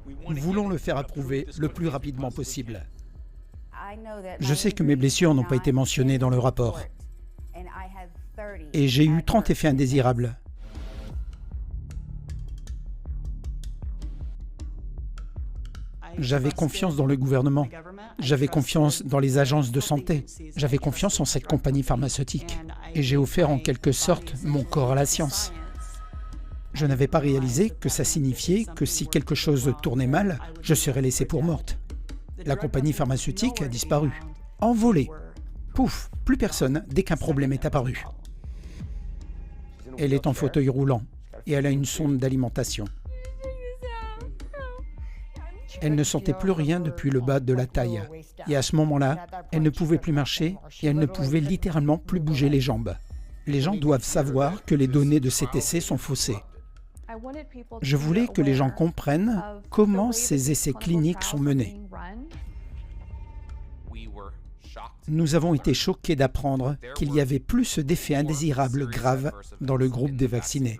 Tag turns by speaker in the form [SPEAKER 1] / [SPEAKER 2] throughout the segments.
[SPEAKER 1] Nous voulons le faire approuver le plus rapidement possible. Je sais que mes blessures n'ont pas été mentionnées dans le rapport. Et j'ai eu 30 effets indésirables. J'avais confiance dans le gouvernement. J'avais confiance dans les agences de santé. J'avais confiance en cette compagnie pharmaceutique. Et j'ai offert en quelque sorte mon corps à la science. Je n'avais pas réalisé que ça signifiait que si quelque chose tournait mal, je serais laissée pour morte. La compagnie pharmaceutique a disparu. Envolée. Pouf, plus personne dès qu'un problème est apparu. Elle est en fauteuil roulant et elle a une sonde d'alimentation. Elle ne sentait plus rien depuis le bas de la taille. Et à ce moment-là, elle ne pouvait plus marcher et elle ne pouvait littéralement plus bouger les jambes. Les gens doivent savoir que les données de cet essai sont faussées. Je voulais que les gens comprennent comment ces essais cliniques sont menés. Nous avons été choqués d'apprendre qu'il y avait plus d'effets indésirables graves dans le groupe des vaccinés.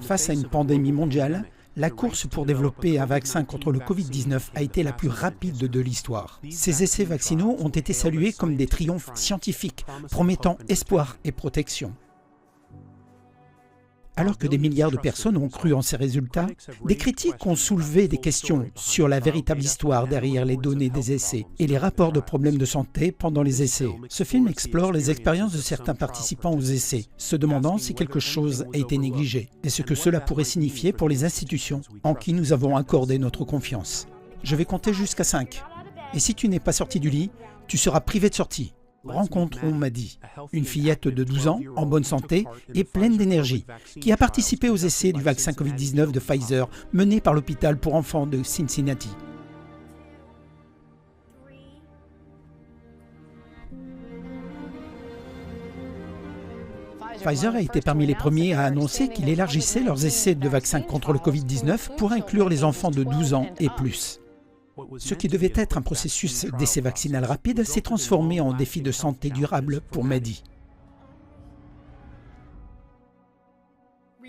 [SPEAKER 1] Face à une pandémie mondiale, la course pour développer un vaccin contre le Covid-19 a été la plus rapide de l'histoire. Ces essais vaccinaux ont été salués comme des triomphes scientifiques, promettant espoir et protection. Alors que des milliards de personnes ont cru en ces résultats, des critiques ont soulevé des questions sur la véritable histoire derrière les données des essais et les rapports de problèmes de santé pendant les essais. Ce film explore les expériences de certains participants aux essais, se demandant si quelque chose a été négligé et ce que cela pourrait signifier pour les institutions en qui nous avons accordé notre confiance. Je vais compter jusqu'à 5. Et si tu n'es pas sorti du lit, tu seras privé de sortie. Rencontrons Maddie, une fillette de 12 ans, en bonne santé et pleine d'énergie, qui a participé aux essais du vaccin Covid-19 de Pfizer mené par l'hôpital pour enfants de Cincinnati. Pfizer a été parmi les premiers à annoncer qu'il élargissait leurs essais de vaccin contre le Covid-19 pour inclure les enfants de 12 ans et plus. Ce qui devait être un processus d'essai vaccinal rapide s'est transformé en défi de santé durable pour Maddie.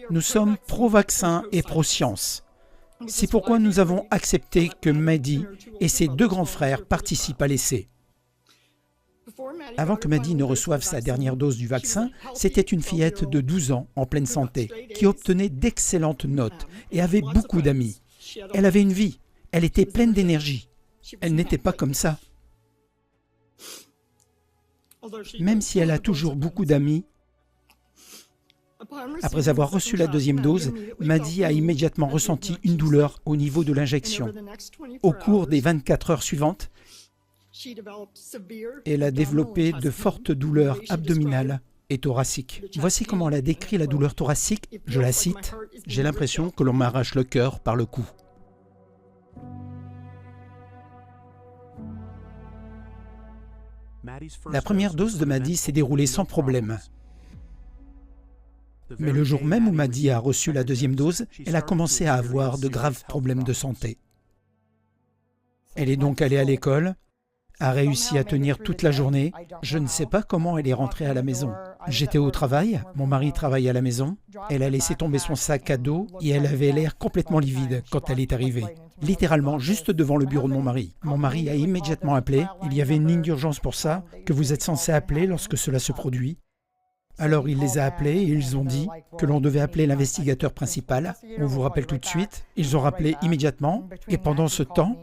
[SPEAKER 1] Nous sommes pro-vaccin et pro-science. C'est pourquoi nous avons accepté que Maddie et ses 2 grands frères participent à l'essai. Avant que Maddie ne reçoive sa dernière dose du vaccin, c'était une fillette de 12 ans en pleine santé qui obtenait d'excellentes notes et avait beaucoup d'amis. Elle avait une vie. Elle était pleine d'énergie. Elle n'était pas comme ça. Même si elle a toujours beaucoup d'amis, après avoir reçu la 2e dose, Maddie a immédiatement ressenti une douleur au niveau de l'injection. Au cours des 24 heures suivantes, elle a développé de fortes douleurs abdominales et thoraciques. Voici comment elle a décrit la douleur thoracique. Je la cite, « J'ai l'impression que l'on m'arrache le cœur par le cou. » La première dose de Maddie s'est déroulée sans problème. Mais le jour même où Maddie a reçu la 2e dose, elle a commencé à avoir de graves problèmes de santé. Elle est donc allée à l'école, a réussi à tenir toute la journée. Je ne sais pas comment elle est rentrée à la maison. J'étais au travail, mon mari travaille à la maison. Elle a laissé tomber son sac à dos et elle avait l'air complètement livide quand elle est arrivée. Littéralement juste devant le bureau de mon mari. Mon mari a immédiatement appelé. Il y avait une ligne d'urgence pour ça, que vous êtes censé appeler lorsque cela se produit. Alors il les a appelés et ils ont dit que l'on devait appeler l'investigateur principal. On vous rappelle tout de suite. Ils ont rappelé immédiatement et pendant ce temps,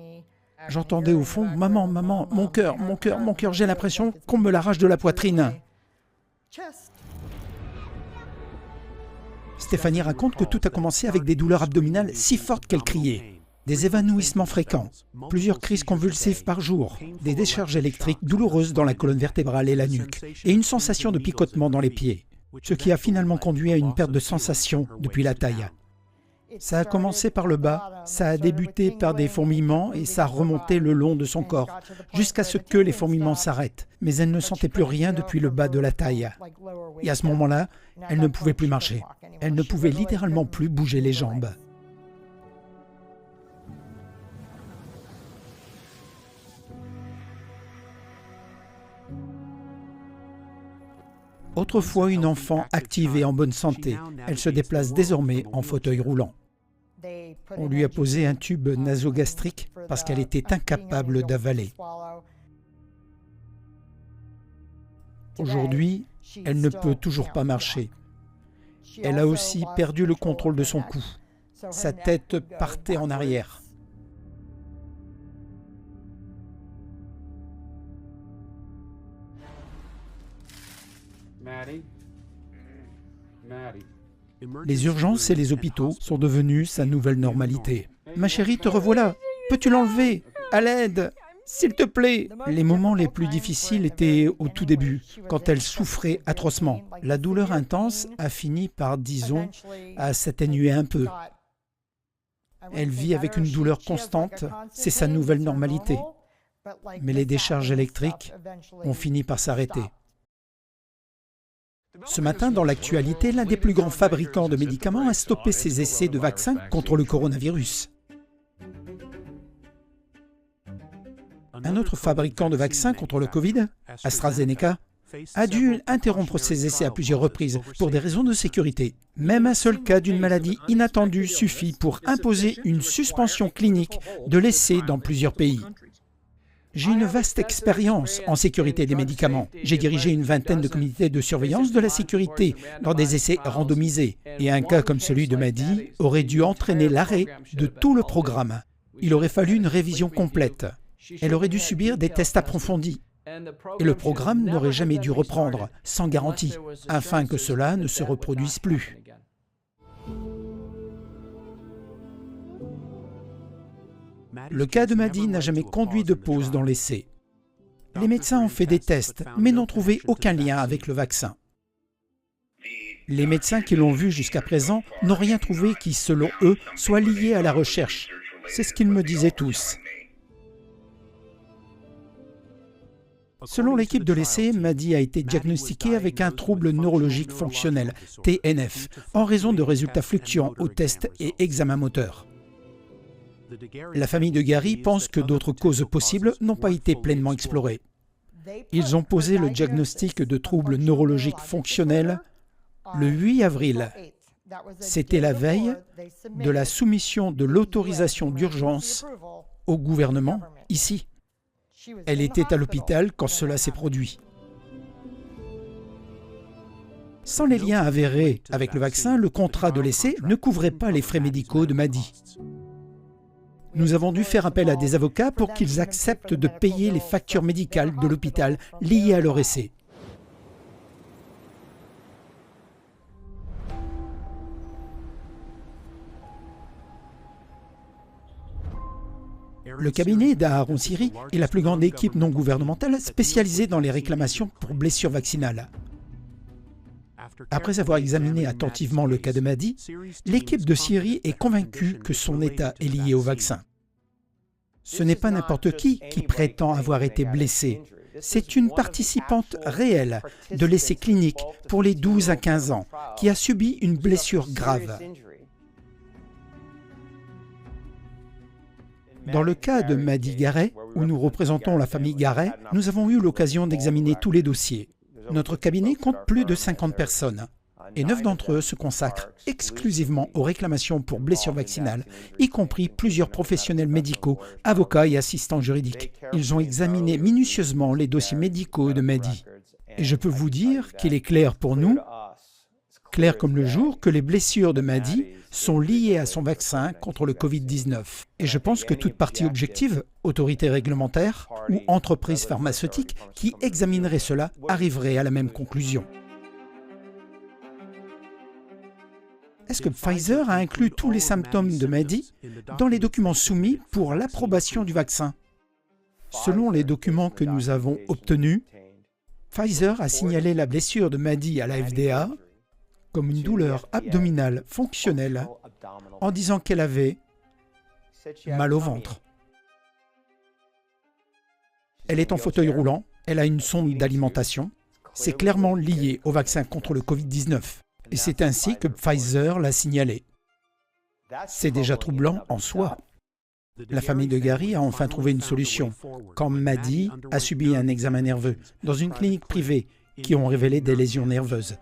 [SPEAKER 1] j'entendais au fond « Maman, maman, mon cœur, j'ai l'impression qu'on me l'arrache de la poitrine. » Stéphanie raconte que tout a commencé avec des douleurs abdominales si fortes qu'elle criait. Des évanouissements fréquents, plusieurs crises convulsives par jour, des décharges électriques douloureuses dans la colonne vertébrale et la nuque, et une sensation de picotement dans les pieds, ce qui a finalement conduit à une perte de sensation depuis la taille. Ça a commencé par le bas, ça a débuté par des fourmillements et ça a remonté le long de son corps, jusqu'à ce que les fourmillements s'arrêtent. Mais elle ne sentait plus rien depuis le bas de la taille. Et à ce moment-là, elle ne pouvait plus marcher. Elle ne pouvait littéralement plus bouger les jambes. Autrefois une enfant active et en bonne santé, elle se déplace désormais en fauteuil roulant. On lui a posé un tube nasogastrique parce qu'elle était incapable d'avaler. Aujourd'hui, elle ne peut toujours pas marcher. Elle a aussi perdu le contrôle de son cou. Sa tête partait en arrière. Les urgences et les hôpitaux sont devenus sa nouvelle normalité. « Ma chérie, te revoilà. Peux-tu l'enlever? À l'aide! S'il te plaît !» Les moments les plus difficiles étaient au tout début, quand elle souffrait atrocement. La douleur intense a fini par, disons, à s'atténuer un peu. Elle vit avec une douleur constante, c'est sa nouvelle normalité. Mais les décharges électriques ont fini par s'arrêter. Ce matin, dans l'actualité, l'un des plus grands fabricants de médicaments a stoppé ses essais de vaccins contre le coronavirus. Un autre fabricant de vaccins contre le Covid, AstraZeneca, a dû interrompre ses essais à plusieurs reprises pour des raisons de sécurité. Même un seul cas d'une maladie inattendue suffit pour imposer une suspension clinique de l'essai dans plusieurs pays. J'ai une vaste expérience en sécurité des médicaments. J'ai dirigé une vingtaine de comités de surveillance de la sécurité dans des essais randomisés. Et un cas comme celui de Maddie aurait dû entraîner l'arrêt de tout le programme. Il aurait fallu une révision complète. Elle aurait dû subir des tests approfondis. Et le programme n'aurait jamais dû reprendre, sans garantie, afin que cela ne se reproduise plus. Le cas de Maddie n'a jamais conduit de pause dans l'essai. Les médecins ont fait des tests, mais n'ont trouvé aucun lien avec le vaccin. Les médecins qui l'ont vu jusqu'à présent n'ont rien trouvé qui, selon eux, soit lié à la recherche. C'est ce qu'ils me disaient tous. Selon l'équipe de l'essai, Maddie a été diagnostiquée avec un trouble neurologique fonctionnel, TNF, en raison de résultats fluctuants aux tests et examens moteurs. La famille de Gary pense que d'autres causes possibles n'ont pas été pleinement explorées. Ils ont posé le diagnostic de trouble neurologique fonctionnel le 8 avril. C'était la veille de la soumission de l'autorisation d'urgence au gouvernement, ici. Elle était à l'hôpital quand cela s'est produit. Sans les liens avérés avec le vaccin, le contrat de l'essai ne couvrait pas les frais médicaux de Maddie. Nous avons dû faire appel à des avocats pour qu'ils acceptent de payer les factures médicales de l'hôpital liées à leur essai. Le cabinet d'Aaron Siri est la plus grande équipe non gouvernementale spécialisée dans les réclamations pour blessures vaccinales. Après avoir examiné attentivement le cas de Maddie, l'équipe de Siri est convaincue que son état est lié au vaccin. Ce n'est pas n'importe qui prétend avoir été blessé. C'est une participante réelle de l'essai clinique pour les 12 à 15 ans qui a subi une blessure grave. Dans le cas de Maddie Garay, où nous représentons la famille Garay, nous avons eu l'occasion d'examiner tous les dossiers. Notre cabinet compte plus de 50 personnes, et 9 d'entre eux se consacrent exclusivement aux réclamations pour blessures vaccinales, y compris plusieurs professionnels médicaux, avocats et assistants juridiques. Ils ont examiné minutieusement les dossiers médicaux de Maddie. Et je peux vous dire qu'il est clair pour nous, clair comme le jour, que les blessures de Maddie sont liées à son vaccin contre le Covid-19. Et je pense que toute partie objective, autorité réglementaire ou entreprise pharmaceutique qui examinerait cela arriverait à la même conclusion. Est-ce que Pfizer a inclus tous les symptômes de Maddie dans les documents soumis pour l'approbation du vaccin? Selon les documents que nous avons obtenus, Pfizer a signalé la blessure de Maddie à la FDA comme une douleur abdominale fonctionnelle, en disant qu'elle avait mal au ventre. Elle est en fauteuil roulant, elle a une sonde d'alimentation. C'est clairement lié au vaccin contre le Covid-19. Et c'est ainsi que Pfizer l'a signalé. C'est déjà troublant en soi. La famille de Gary a enfin trouvé une solution, quand Maddie a subi un examen nerveux dans une clinique privée qui ont révélé des lésions nerveuses.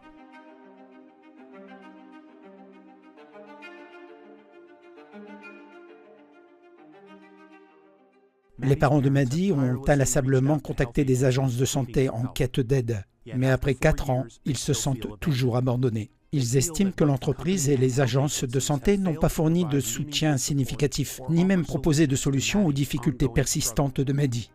[SPEAKER 1] Les parents de Maddie ont inlassablement contacté des agences de santé en quête d'aide. Mais après 4 ans, ils se sentent toujours abandonnés. Ils estiment que l'entreprise et les agences de santé n'ont pas fourni de soutien significatif, ni même proposé de solutions aux difficultés persistantes de Maddie.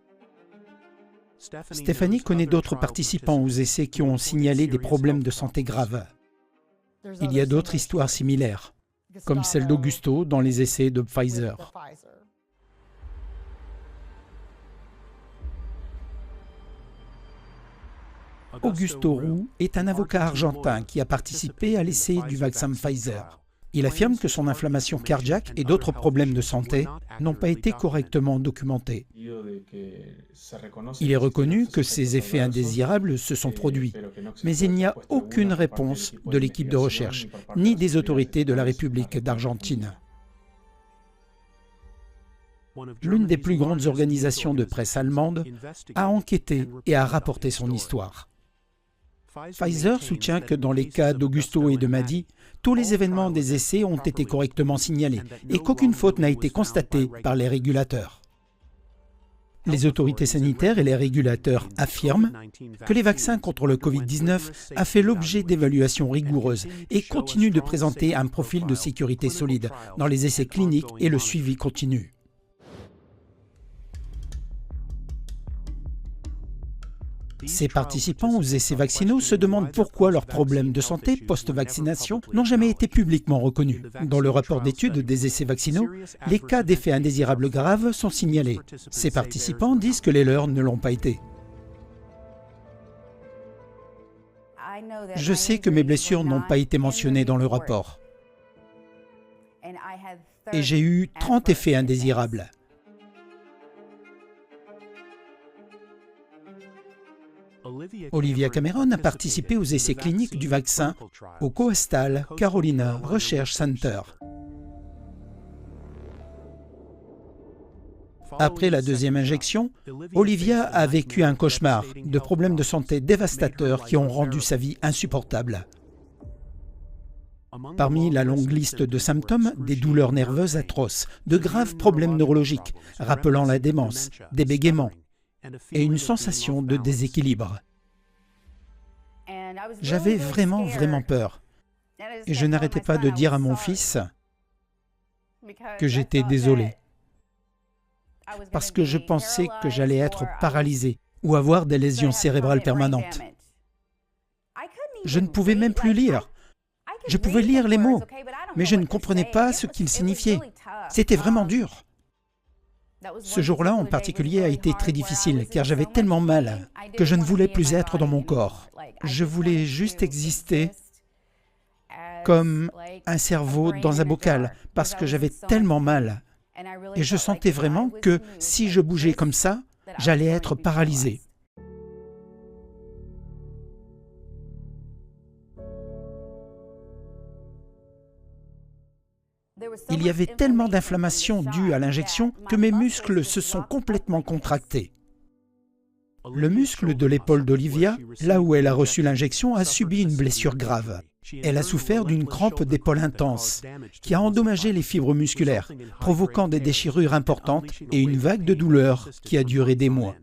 [SPEAKER 1] Stephanie connaît d'autres participants aux essais qui ont signalé des problèmes de santé graves. Il y a d'autres histoires similaires, comme celle d'Augusto dans les essais de Pfizer. Augusto Roux est un avocat argentin qui a participé à l'essai du vaccin Pfizer. Il affirme que son inflammation cardiaque et d'autres problèmes de santé n'ont pas été correctement documentés. Il est reconnu que ces effets indésirables se sont produits, mais il n'y a aucune réponse de l'équipe de recherche, ni des autorités de la République d'Argentine. L'une des plus grandes organisations de presse allemande a enquêté et a rapporté son histoire. Pfizer soutient que dans les cas d'Augusto et de Maddie, tous les événements des essais ont été correctement signalés et qu'aucune faute n'a été constatée par les régulateurs. Les autorités sanitaires et les régulateurs affirment que les vaccins contre le Covid-19 ont fait l'objet d'évaluations rigoureuses et continuent de présenter un profil de sécurité solide dans les essais cliniques et le suivi continu. Ces participants aux essais vaccinaux se demandent pourquoi leurs problèmes de santé post-vaccination n'ont jamais été publiquement reconnus. Dans le rapport d'étude des essais vaccinaux, les cas d'effets indésirables graves sont signalés. Ces participants disent que les leurs ne l'ont pas été. Je sais que mes blessures n'ont pas été mentionnées dans le rapport. Et j'ai eu 30 effets indésirables. Olivia Cameron a participé aux essais cliniques du vaccin au Coastal Carolina Research Center. Après la deuxième injection, Olivia a vécu un cauchemar de problèmes de santé dévastateurs qui ont rendu sa vie insupportable. Parmi la longue liste de symptômes, des douleurs nerveuses atroces, de graves problèmes neurologiques, rappelant la démence, des bégaiements, et une sensation de déséquilibre. J'avais vraiment peur. Et je n'arrêtais pas de dire à mon fils que j'étais désolé. Parce que je pensais que j'allais être paralysé ou avoir des lésions cérébrales permanentes. Je ne pouvais même plus lire. Je pouvais lire les mots, mais je ne comprenais pas ce qu'ils signifiaient. C'était vraiment dur. Ce jour-là en particulier a été très difficile car j'avais tellement mal que je ne voulais plus être dans mon corps. Je voulais juste exister comme un cerveau dans un bocal parce que j'avais tellement mal. Et je sentais vraiment que si je bougeais comme ça, j'allais être paralysé. Il y avait tellement d'inflammation due à l'injection que mes muscles se sont complètement contractés. Le muscle de l'épaule d'Olivia, là où elle a reçu l'injection, a subi une blessure grave. Elle a souffert d'une crampe d'épaule intense qui a endommagé les fibres musculaires, provoquant des déchirures importantes et une vague de douleur qui a duré des mois.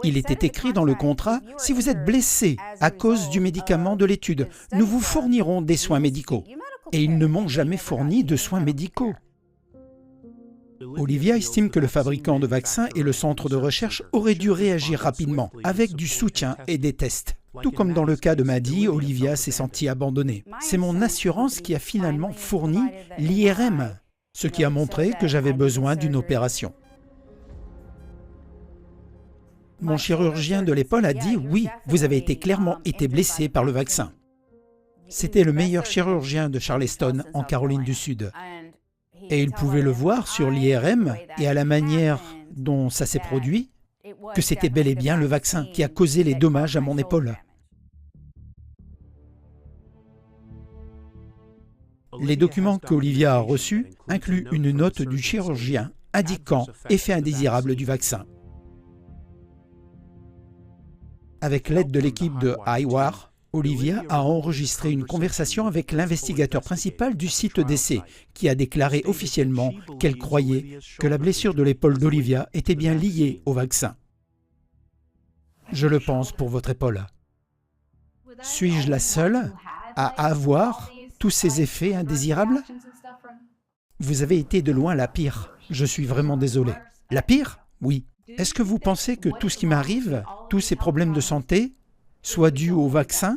[SPEAKER 1] Il était écrit dans le contrat, « Si vous êtes blessé à cause du médicament de l'étude, nous vous fournirons des soins médicaux. » Et ils ne m'ont jamais fourni de soins médicaux. Olivia estime que le fabricant de vaccins et le centre de recherche auraient dû réagir rapidement, avec du soutien et des tests. Tout comme dans le cas de Maddie, Olivia s'est sentie abandonnée. C'est mon assurance qui a finalement fourni l'IRM, ce qui a montré que j'avais besoin d'une opération. Mon chirurgien de l'épaule a dit « Oui, vous avez clairement été blessé par le vaccin. » C'était le meilleur chirurgien de Charleston, en Caroline du Sud. Et il pouvait le voir sur l'IRM et à la manière dont ça s'est produit, que c'était bel et bien le vaccin qui a causé les dommages à mon épaule. Les documents qu'Olivia a reçus incluent une note du chirurgien indiquant effet indésirable du vaccin. Avec l'aide de l'équipe de HiWire, Olivia a enregistré une conversation avec l'investigateur principal du site d'essai qui a déclaré officiellement qu'elle croyait que la blessure de l'épaule d'Olivia était bien liée au vaccin. Je le pense pour votre épaule. Suis-je la seule à avoir tous ces effets indésirables? Vous avez été de loin la pire. Je suis vraiment désolé. La pire? Oui. Est-ce que vous pensez que tout ce qui m'arrive, tous ces problèmes de santé, soit dû au vaccin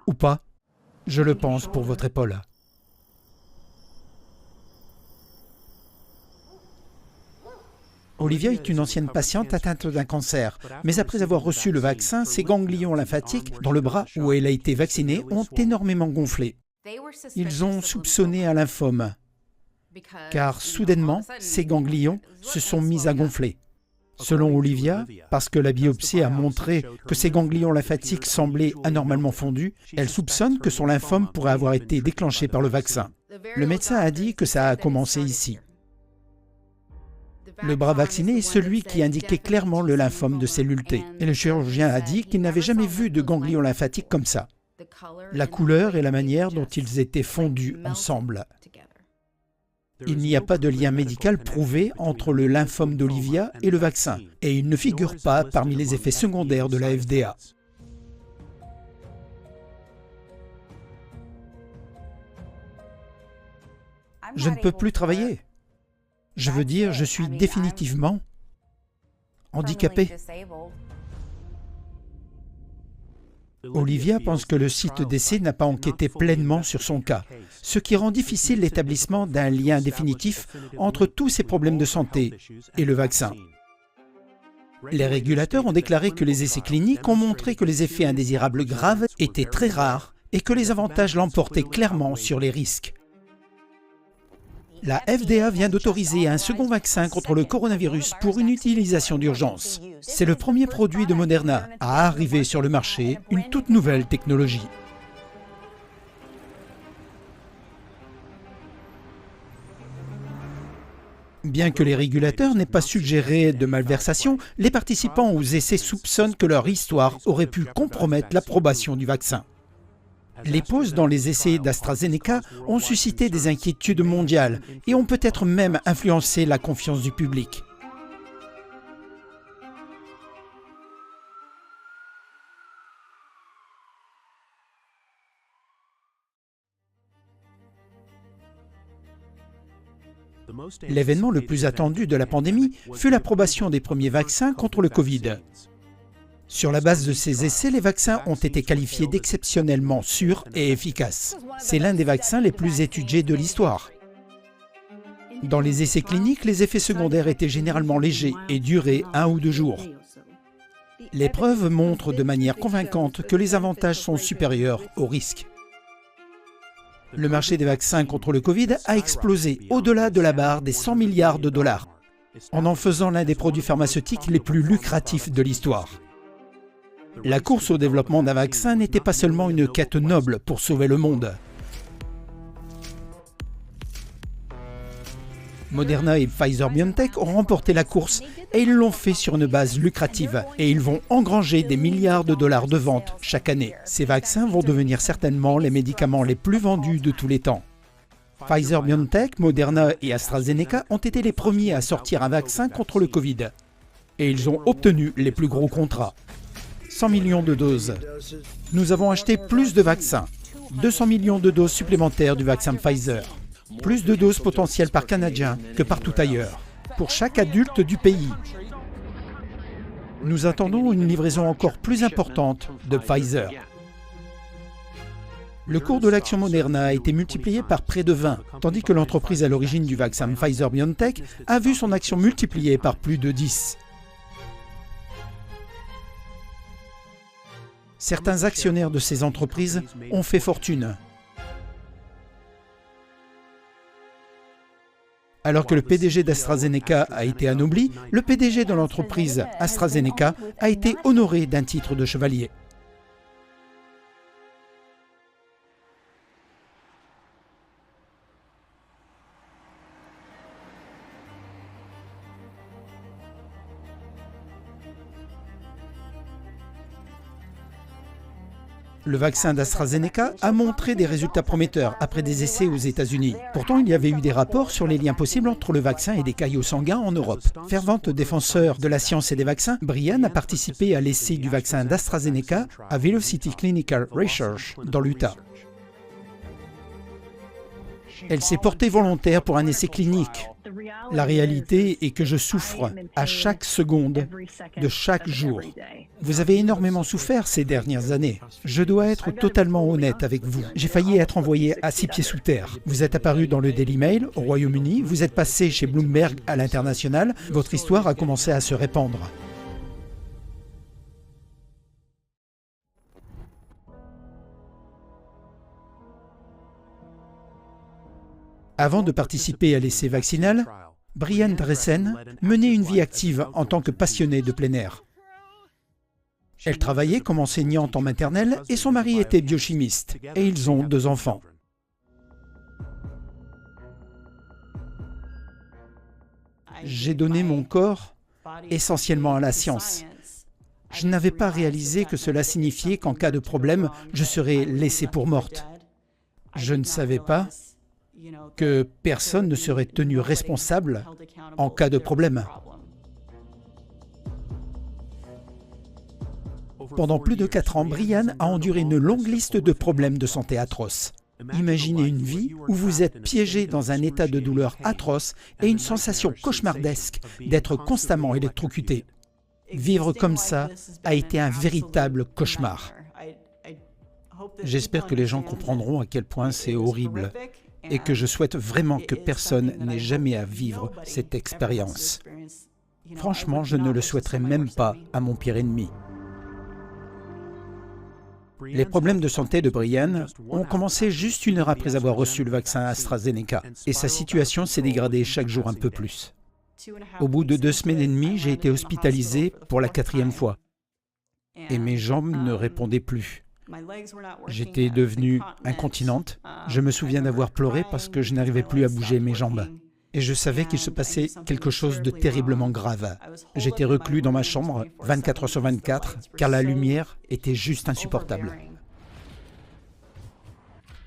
[SPEAKER 1] ou pas? Je le pense pour votre épaule. Olivia est une ancienne patiente atteinte d'un cancer, mais après avoir reçu le vaccin, ses ganglions lymphatiques dans le bras où elle a été vaccinée ont énormément gonflé. Ils ont soupçonné un lymphome, car soudainement, ces ganglions se sont mis à gonfler. Selon Olivia, parce que la biopsie a montré que ses ganglions lymphatiques semblaient anormalement fondus, elle soupçonne que son lymphome pourrait avoir été déclenché par le vaccin. Le médecin a dit que ça a commencé ici. Le bras vacciné est celui qui indiquait clairement le lymphome de cellule T. Et le chirurgien a dit qu'il n'avait jamais vu de ganglions lymphatiques comme ça. La couleur et la manière dont ils étaient fondus ensemble. Il n'y a pas de lien médical prouvé entre le lymphome d'Olivia et le vaccin, et il ne figure pas parmi les effets secondaires de la FDA. Je ne peux plus travailler. Je veux dire, je suis définitivement handicapé. Olivia pense que le site d'essai n'a pas enquêté pleinement sur son cas, ce qui rend difficile l'établissement d'un lien définitif entre tous ces problèmes de santé et le vaccin. Les régulateurs ont déclaré que les essais cliniques ont montré que les effets indésirables graves étaient très rares et que les avantages l'emportaient clairement sur les risques. La FDA vient d'autoriser un second vaccin contre le coronavirus pour une utilisation d'urgence. C'est le premier produit de Moderna à arriver sur le marché, une toute nouvelle technologie. Bien que les régulateurs n'aient pas suggéré de malversation, les participants aux essais soupçonnent que leur histoire aurait pu compromettre l'approbation du vaccin. Les pauses dans les essais d'AstraZeneca ont suscité des inquiétudes mondiales et ont peut-être même influencé la confiance du public. L'événement le plus attendu de la pandémie fut l'approbation des premiers vaccins contre le Covid. Sur la base de ces essais, les vaccins ont été qualifiés d'exceptionnellement sûrs et efficaces. C'est l'un des vaccins les plus étudiés de l'histoire. Dans les essais cliniques, les effets secondaires étaient généralement légers et duraient 1 ou 2 jours. Les preuves montrent de manière convaincante que les avantages sont supérieurs aux risques. Le marché des vaccins contre le Covid a explosé au-delà de la barre des 100 milliards de dollars, en faisant l'un des produits pharmaceutiques les plus lucratifs de l'histoire. La course au développement d'un vaccin n'était pas seulement une quête noble pour sauver le monde. Moderna et Pfizer-BioNTech ont remporté la course et ils l'ont fait sur une base lucrative et ils vont engranger des milliards de dollars de ventes chaque année. Ces vaccins vont devenir certainement les médicaments les plus vendus de tous les temps. Pfizer-BioNTech, Moderna et AstraZeneca ont été les premiers à sortir un vaccin contre le Covid. Et ils ont obtenu les plus gros contrats. 100 millions de doses. Nous avons acheté plus de vaccins. 200 millions de doses supplémentaires du vaccin Pfizer. Plus de doses potentielles par Canadien que partout ailleurs. Pour chaque adulte du pays. Nous attendons une livraison encore plus importante de Pfizer. Le cours de l'action Moderna a été multiplié par près de 20, tandis que l'entreprise à l'origine du vaccin Pfizer-BioNTech a vu son action multipliée par plus de 10. Certains actionnaires de ces entreprises ont fait fortune. Alors que le PDG d'AstraZeneca a été anobli, le PDG de l'entreprise AstraZeneca a été honoré d'un titre de chevalier. Le vaccin d'AstraZeneca a montré des résultats prometteurs après des essais aux États-Unis. Pourtant, il y avait eu des rapports sur les liens possibles entre le vaccin et des caillots sanguins en Europe. Fervente défenseur de la science et des vaccins, Brianne a participé à l'essai du vaccin d'AstraZeneca à Velocity Clinical Research dans l'Utah. Elle s'est portée volontaire pour un essai clinique. La réalité est que je souffre à chaque seconde de chaque jour. Vous avez énormément souffert ces dernières années. Je dois être totalement honnête avec vous. J'ai failli être envoyé à 6 pieds sous terre. Vous êtes apparu dans le Daily Mail au Royaume-Uni, vous êtes passé chez Bloomberg à l'international, votre histoire a commencé à se répandre. Avant de participer à l'essai vaccinal, Brianne Dressen menait une vie active en tant que passionnée de plein air. Elle travaillait comme enseignante en maternelle et son mari était biochimiste, et ils ont 2 enfants. J'ai donné mon corps essentiellement à la science. Je n'avais pas réalisé que cela signifiait qu'en cas de problème, je serais laissée pour morte. Je ne savais pas que personne ne serait tenu responsable en cas de problème. Pendant plus de 4 ans, Brianne a enduré une longue liste de problèmes de santé atroces. Imaginez une vie où vous êtes piégé dans un état de douleur atroce et une sensation cauchemardesque d'être constamment électrocuté. Vivre comme ça a été un véritable cauchemar. J'espère que les gens comprendront à quel point c'est horrible et que je souhaite vraiment que personne n'ait jamais à vivre cette expérience. Franchement, je ne le souhaiterais même pas à mon pire ennemi. Les problèmes de santé de Brianne ont commencé juste 1 heure après avoir reçu le vaccin AstraZeneca et sa situation s'est dégradée chaque jour un peu plus. Au bout de 2 semaines et demie, j'ai été hospitalisé pour la 4e fois et mes jambes ne répondaient plus. J'étais devenue incontinente. Je me souviens d'avoir pleuré parce que je n'arrivais plus à bouger mes jambes. Et je savais qu'il se passait quelque chose de terriblement grave. J'étais reclus dans ma chambre 24 heures sur 24 car la lumière était juste insupportable.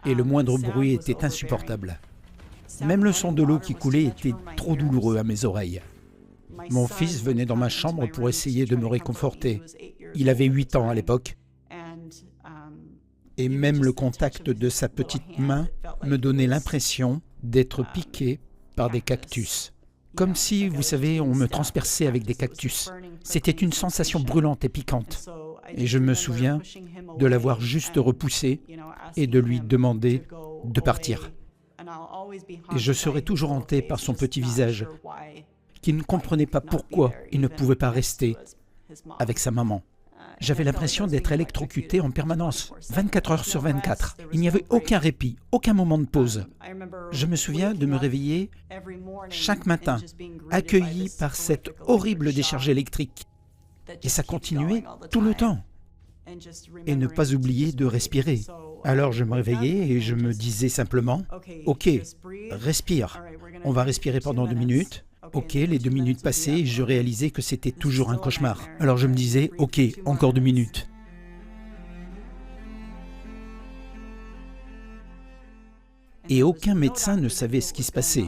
[SPEAKER 1] Et le moindre bruit était insupportable. Même le son de l'eau qui coulait était trop douloureux à mes oreilles. Mon fils venait dans ma chambre pour essayer de me réconforter. Il avait 8 ans à l'époque. Et même le contact de sa petite main me donnait l'impression d'être piqué par des cactus. Comme si, vous savez, on me transperçait avec des cactus. C'était une sensation brûlante et piquante. Et je me souviens de l'avoir juste repoussé et de lui demander de partir. Et je serai toujours hanté par son petit visage, qui ne comprenait pas pourquoi il ne pouvait pas rester avec sa maman. J'avais l'impression d'être électrocuté en permanence, 24 heures sur 24. Il n'y avait aucun répit, aucun moment de pause. Je me souviens de me réveiller chaque matin, accueilli par cette horrible décharge électrique. Et ça continuait tout le temps. Et ne pas oublier de respirer. Alors je me réveillais et je me disais simplement, « Ok, respire. On va respirer pendant 2 minutes. » Ok, les 2 minutes passaient et je réalisais que c'était toujours un cauchemar. Alors je me disais, ok, encore 2 minutes. Et aucun médecin ne savait ce qui se passait.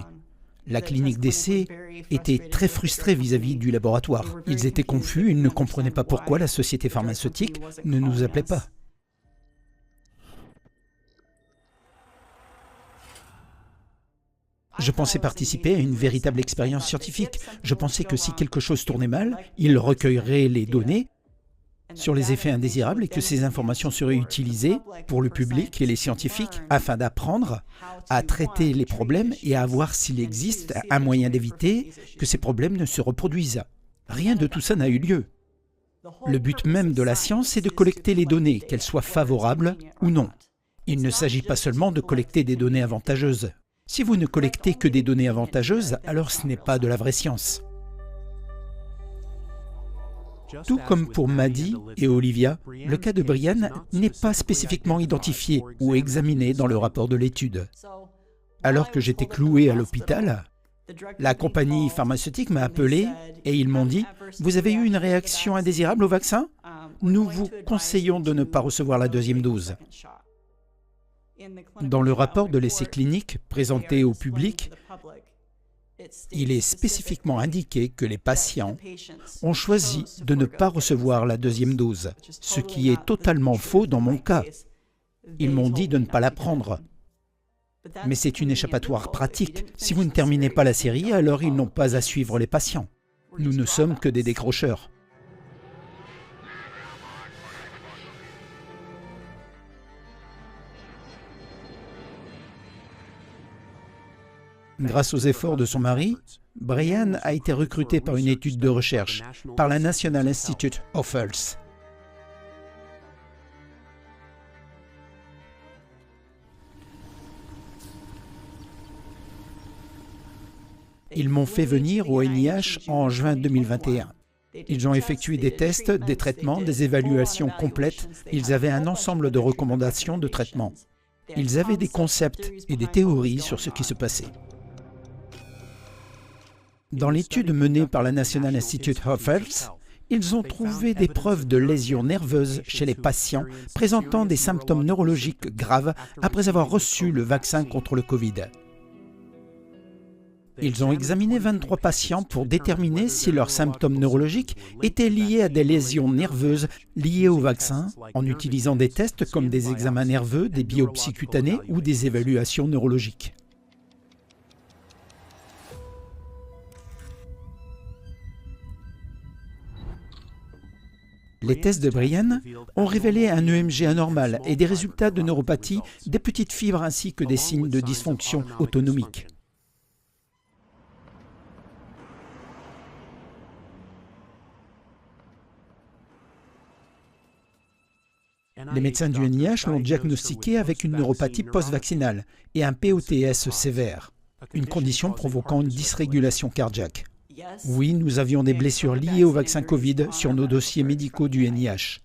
[SPEAKER 1] La clinique d'essai était très frustrée vis-à-vis du laboratoire. Ils étaient confus, ils ne comprenaient pas pourquoi la société pharmaceutique ne nous appelait pas. Je pensais participer à une véritable expérience scientifique. Je pensais que si quelque chose tournait mal, ils recueilleraient les données sur les effets indésirables et que ces informations seraient utilisées pour le public et les scientifiques afin d'apprendre à traiter les problèmes et à voir s'il existe un moyen d'éviter que ces problèmes ne se reproduisent. Rien de tout ça n'a eu lieu. Le but même de la science est de collecter les données, qu'elles soient favorables ou non. Il ne s'agit pas seulement de collecter des données avantageuses. Si vous ne collectez que des données avantageuses, alors ce n'est pas de la vraie science. Tout comme pour Maddie et Olivia, le cas de Brian n'est pas spécifiquement identifié ou examiné dans le rapport de l'étude. Alors que j'étais cloué à l'hôpital, la compagnie pharmaceutique m'a appelé et ils m'ont dit « Vous avez eu une réaction indésirable au vaccin? Nous vous conseillons de ne pas recevoir la deuxième dose. » Dans le rapport de l'essai clinique présenté au public, il est spécifiquement indiqué que les patients ont choisi de ne pas recevoir la deuxième dose, ce qui est totalement faux dans mon cas. Ils m'ont dit de ne pas la prendre. Mais c'est une échappatoire pratique. Si vous ne terminez pas la série, alors ils n'ont pas à suivre les patients. Nous ne sommes que des décrocheurs. Grâce aux efforts de son mari, Brian a été recruté par une étude de recherche, par la National Institute of Health. Ils m'ont fait venir au NIH en juin 2021. Ils ont effectué des tests, des traitements, des évaluations complètes. Ils avaient un ensemble de recommandations de traitement. Ils avaient des concepts et des théories sur ce qui se passait. Dans l'étude menée par la National Institute of Health, ils ont trouvé des preuves de lésions nerveuses chez les patients présentant des symptômes neurologiques graves après avoir reçu le vaccin contre le Covid. Ils ont examiné 23 patients pour déterminer si leurs symptômes neurologiques étaient liés à des lésions nerveuses liées au vaccin, en utilisant des tests comme des examens nerveux, des biopsies cutanées ou des évaluations neurologiques. Les tests de Brian ont révélé un EMG anormal et des résultats de neuropathie, des petites fibres ainsi que des signes de dysfonction autonomique. Les médecins du NIH l'ont diagnostiqué avec une neuropathie post-vaccinale et un POTS sévère, une condition provoquant une dysrégulation cardiaque. Oui, nous avions des blessures liées au vaccin Covid sur nos dossiers médicaux du NIH.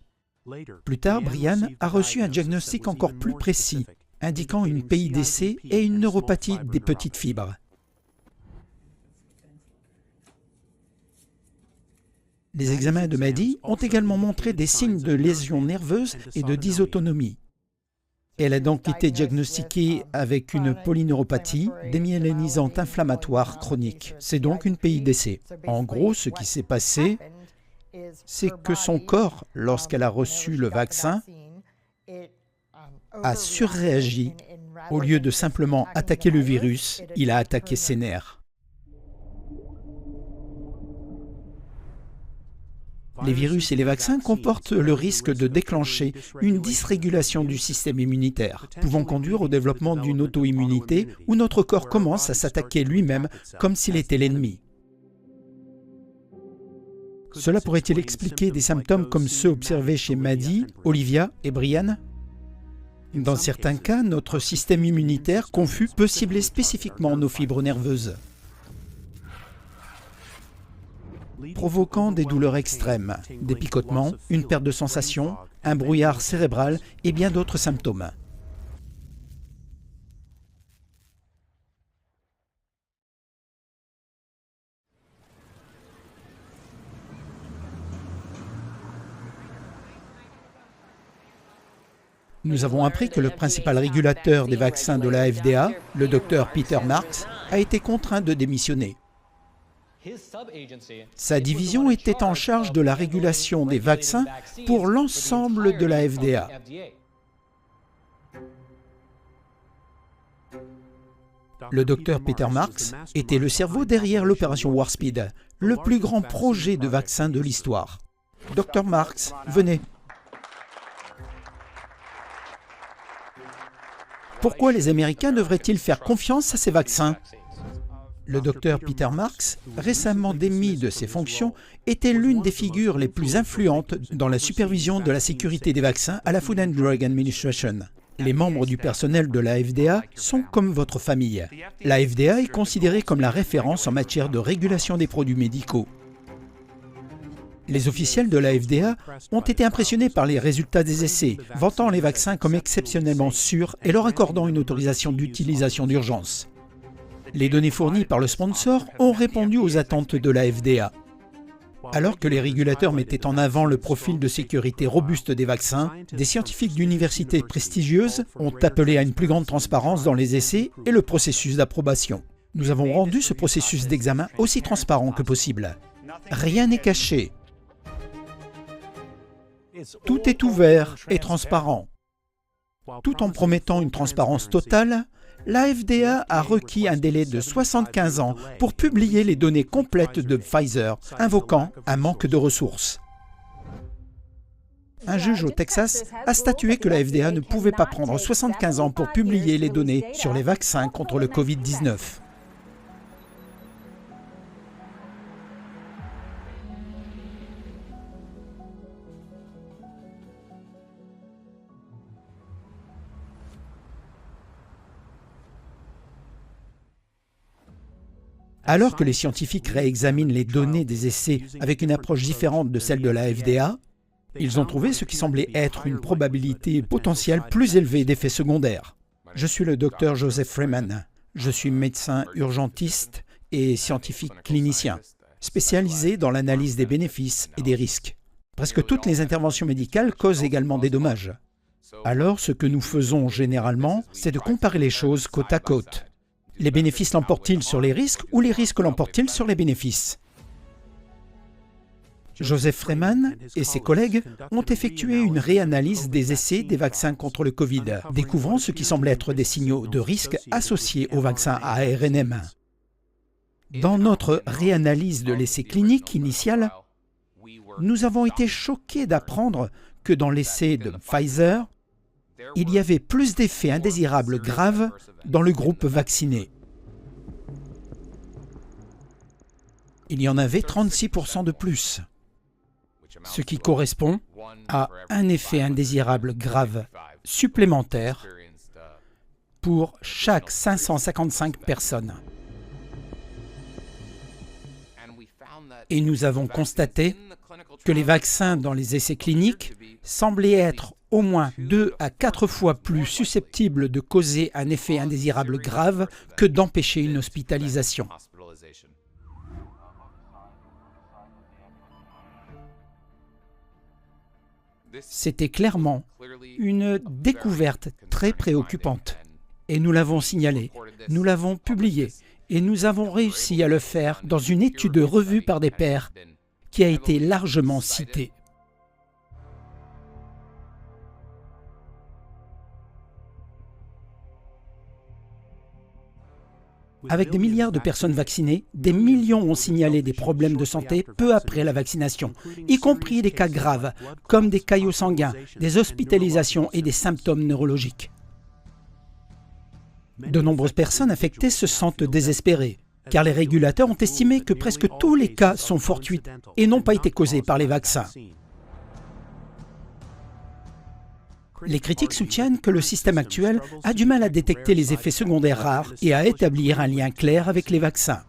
[SPEAKER 1] Plus tard, Brian a reçu un diagnostic encore plus précis, indiquant une PIDC et une neuropathie des petites fibres. Les examens de Maddie ont également montré des signes de lésions nerveuses et de dysautonomie. Elle a donc été diagnostiquée avec une polyneuropathie démyélinisante inflammatoire chronique. C'est donc une PIDC. En gros, ce qui s'est passé, c'est que son corps, lorsqu'elle a reçu le vaccin, a surréagi. Au lieu de simplement attaquer le virus, il a attaqué ses nerfs. Les virus et les vaccins comportent le risque de déclencher une dysrégulation du système immunitaire, pouvant conduire au développement d'une auto-immunité où notre corps commence à s'attaquer lui-même comme s'il était l'ennemi. Cela pourrait-il expliquer des symptômes comme ceux observés chez Maddie, Olivia et Brian? Dans certains cas, notre système immunitaire confus peut cibler spécifiquement nos fibres nerveuses, provoquant des douleurs extrêmes, des picotements, une perte de sensation, un brouillard cérébral et bien d'autres symptômes. Nous avons appris que le principal régulateur des vaccins de la FDA, le Dr Peter Marks, a été contraint de démissionner. Sa division était en charge de la régulation des vaccins pour l'ensemble de la FDA. Le docteur Peter Marks était le cerveau derrière l'opération Warp Speed, le plus grand projet de vaccin de l'histoire. Dr Marks, venez. Pourquoi les Américains devraient-ils faire confiance à ces vaccins? Le docteur Peter Marks, récemment démis de ses fonctions, était l'une des figures les plus influentes dans la supervision de la sécurité des vaccins à la Food and Drug Administration. Les membres du personnel de la FDA sont comme votre famille. La FDA est considérée comme la référence en matière de régulation des produits médicaux. Les officiels de la FDA ont été impressionnés par les résultats des essais, vantant les vaccins comme exceptionnellement sûrs et leur accordant une autorisation d'utilisation d'urgence. Les données fournies par le sponsor ont répondu aux attentes de la FDA. Alors que les régulateurs mettaient en avant le profil de sécurité robuste des vaccins, des scientifiques d'universités prestigieuses ont appelé à une plus grande transparence dans les essais et le processus d'approbation. Nous avons rendu ce processus d'examen aussi transparent que possible. Rien n'est caché. Tout est ouvert et transparent. Tout en promettant une transparence totale, la FDA a requis un délai de 75 ans pour publier les données complètes de Pfizer, invoquant un manque de ressources. Un juge au Texas a statué que la FDA ne pouvait pas prendre 75 ans pour publier les données sur les vaccins contre le Covid-19. Alors que les scientifiques réexaminent les données des essais avec une approche différente de celle de la FDA, ils ont trouvé ce qui semblait être une probabilité potentielle plus élevée d'effets secondaires. Je suis le Dr Joseph Freeman. Je suis médecin urgentiste et scientifique clinicien, spécialisé dans l'analyse des bénéfices et des risques. Presque toutes les interventions médicales causent également des dommages. Alors, ce que nous faisons généralement, c'est de comparer les choses côte à côte. Les bénéfices l'emportent-ils sur les risques ou les risques l'emportent-ils sur les bénéfices? Joseph Freeman et ses collègues ont effectué une réanalyse des essais des vaccins contre le Covid, découvrant ce qui semble être des signaux de risque associés aux vaccins à ARNM. Dans notre réanalyse de l'essai clinique initial, nous avons été choqués d'apprendre que dans l'essai de Pfizer, il y avait plus d'effets indésirables graves dans le groupe vacciné. Il y en avait 36% de plus, ce qui correspond à un effet indésirable grave supplémentaire pour chaque 555 personnes. Et nous avons constaté que les vaccins dans les essais cliniques semblaient être au moins 2 à 4 fois plus susceptibles de causer un effet indésirable grave que d'empêcher une hospitalisation. C'était clairement une découverte très préoccupante. Et nous l'avons signalé, nous l'avons publié, et nous avons réussi à le faire dans une étude revue par des pairs qui a été largement citée. Avec des milliards de personnes vaccinées, des millions ont signalé des problèmes de santé peu après la vaccination, y compris des cas graves, comme des caillots sanguins, des hospitalisations et des symptômes neurologiques. De nombreuses personnes affectées se sentent désespérées, car les régulateurs ont estimé que presque tous les cas sont fortuits et n'ont pas été causés par les vaccins. Les critiques soutiennent que le système actuel a du mal à détecter les effets secondaires rares et à établir un lien clair avec les vaccins.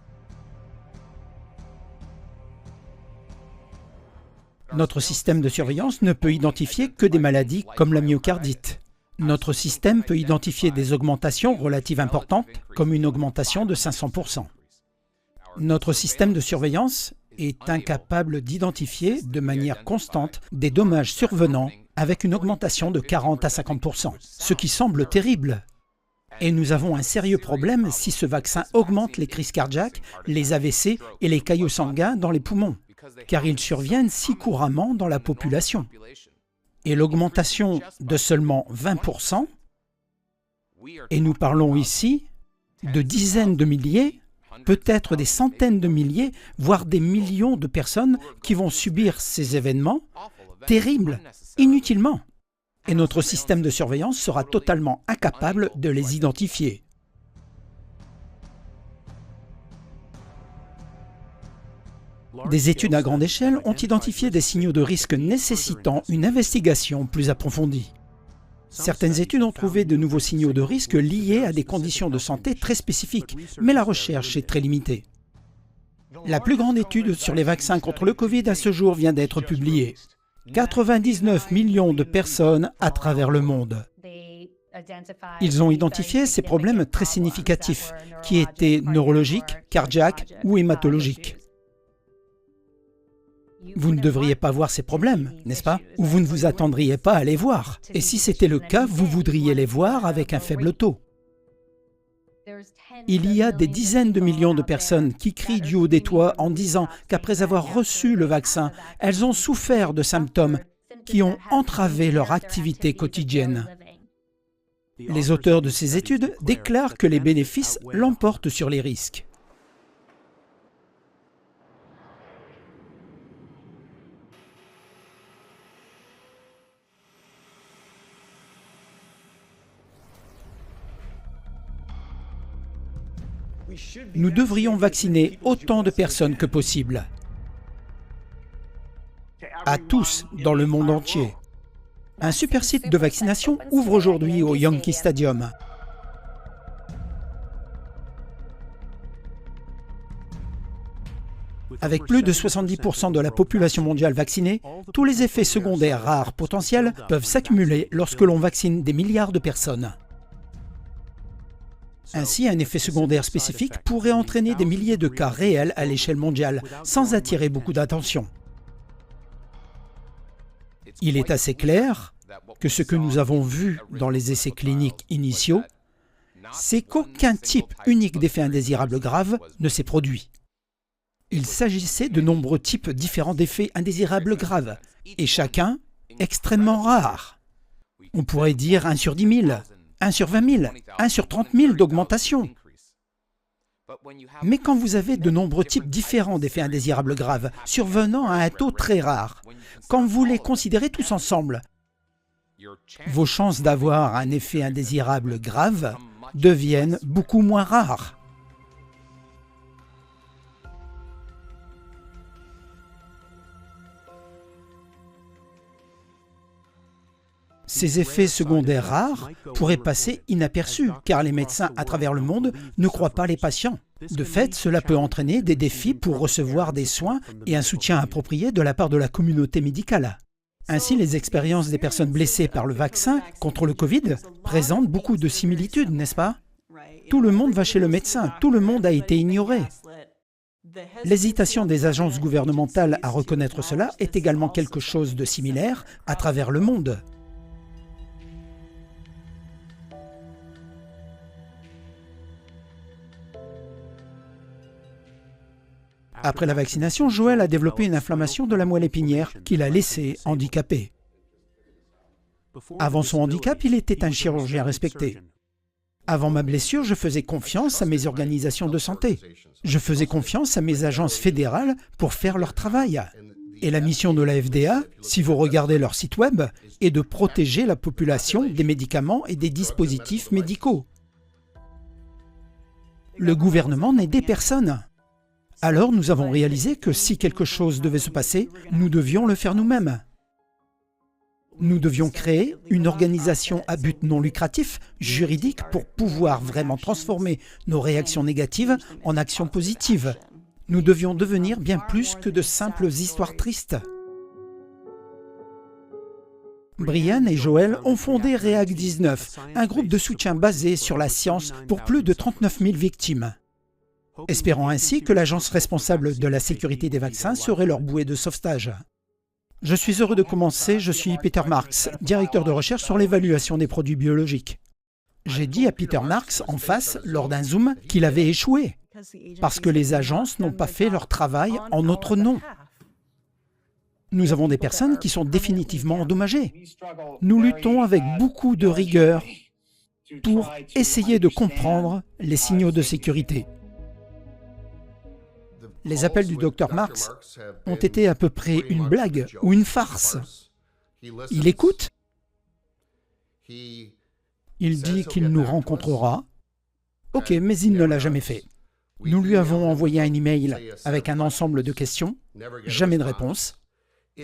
[SPEAKER 1] Notre système de surveillance ne peut identifier que des maladies comme la myocardite. Notre système peut identifier des augmentations relatives importantes, comme une augmentation de 500%. Notre système de surveillance est incapable d'identifier de manière constante des dommages survenant avec une augmentation de 40 à 50%, ce qui semble terrible. Et nous avons un sérieux problème si ce vaccin augmente les crises cardiaques, les AVC et les caillots sanguins dans les poumons, car ils surviennent si couramment dans la population. Et l'augmentation de seulement 20%, et nous parlons ici de dizaines de milliers, peut-être des centaines de milliers, voire des millions de personnes qui vont subir ces événements terribles, inutilement. Et notre système de surveillance sera totalement incapable de les identifier. Des études à grande échelle ont identifié des signaux de risque nécessitant une investigation plus approfondie. Certaines études ont trouvé de nouveaux signaux de risque liés à des conditions de santé très spécifiques, mais la recherche est très limitée. La plus grande étude sur les vaccins contre le Covid à ce jour vient d'être publiée. 99 millions de personnes à travers le monde. Ils ont identifié ces problèmes très significatifs, qui étaient neurologiques, cardiaques ou hématologiques. Vous ne devriez pas voir ces problèmes, n'est-ce pas? Ou vous ne vous attendriez pas à les voir. Et si c'était le cas, vous voudriez les voir avec un faible taux. Il y a des dizaines de millions de personnes qui crient du haut des toits en disant qu'après avoir reçu le vaccin, elles ont souffert de symptômes qui ont entravé leur activité quotidienne. Les auteurs de ces études déclarent que les bénéfices l'emportent sur les risques. Nous devrions vacciner autant de personnes que possible. À tous dans le monde entier. Un super site de vaccination ouvre aujourd'hui au Yankee Stadium. Avec plus de 70% de la population mondiale vaccinée, tous les effets secondaires rares potentiels peuvent s'accumuler lorsque l'on vaccine des milliards de personnes. Ainsi, un effet secondaire spécifique pourrait entraîner des milliers de cas réels à l'échelle mondiale, sans attirer beaucoup d'attention. Il est assez clair que ce que nous avons vu dans les essais cliniques initiaux, c'est qu'aucun type unique d'effet indésirable grave ne s'est produit. Il s'agissait de nombreux types différents d'effets indésirables graves, et chacun extrêmement rare. On pourrait dire 1 sur 10 000, 1 sur 20 000, 1 sur 30 000 d'augmentation. Mais quand vous avez de nombreux types différents d'effets indésirables graves, survenant à un taux très rare, quand vous les considérez tous ensemble, vos chances d'avoir un effet indésirable grave deviennent beaucoup moins rares. Ces effets secondaires rares pourraient passer inaperçus, car les médecins à travers le monde ne croient pas les patients. De fait, cela peut entraîner des défis pour recevoir des soins et un soutien approprié de la part de la communauté médicale. Ainsi, les expériences des personnes blessées par le vaccin contre le Covid présentent beaucoup de similitudes, n'est-ce pas? Tout le monde va chez le médecin, tout le monde a été ignoré. L'hésitation des agences gouvernementales à reconnaître cela est également quelque chose de similaire à travers le monde. Après la vaccination, Joël a développé une inflammation de la moelle épinière qui l'a laissé handicapé. Avant son handicap, il était un chirurgien respecté. Avant ma blessure, je faisais confiance à mes organisations de santé. Je faisais confiance à mes agences fédérales pour faire leur travail. Et la mission de la FDA, si vous regardez leur site web, est de protéger la population des médicaments et des dispositifs médicaux. Le gouvernement n'aidait personne. Alors nous avons réalisé que si quelque chose devait se passer, nous devions le faire nous-mêmes. Nous devions créer une organisation à but non lucratif, juridique, pour pouvoir vraiment transformer nos réactions négatives en actions positives. Nous devions devenir bien plus que de simples histoires tristes. Brian et Joël ont fondé REACT-19, un groupe de soutien basé sur la science pour plus de 39 000 victimes. Espérant ainsi que l'agence responsable de la sécurité des vaccins serait leur bouée de sauvetage. Je suis heureux de commencer, je suis Peter Marks, directeur de recherche sur l'évaluation des produits biologiques. J'ai dit à Peter Marks en face, lors d'un Zoom, qu'il avait échoué, parce que les agences n'ont pas fait leur travail en notre nom. Nous avons des personnes qui sont définitivement endommagées. Nous luttons avec beaucoup de rigueur pour essayer de comprendre les signaux de sécurité. Les appels du Dr Marks ont été à peu près une blague ou une farce. Il écoute. Il dit qu'il nous rencontrera. Ok, mais il ne l'a jamais fait. Nous lui avons envoyé un email avec un ensemble de questions. Jamais de réponse.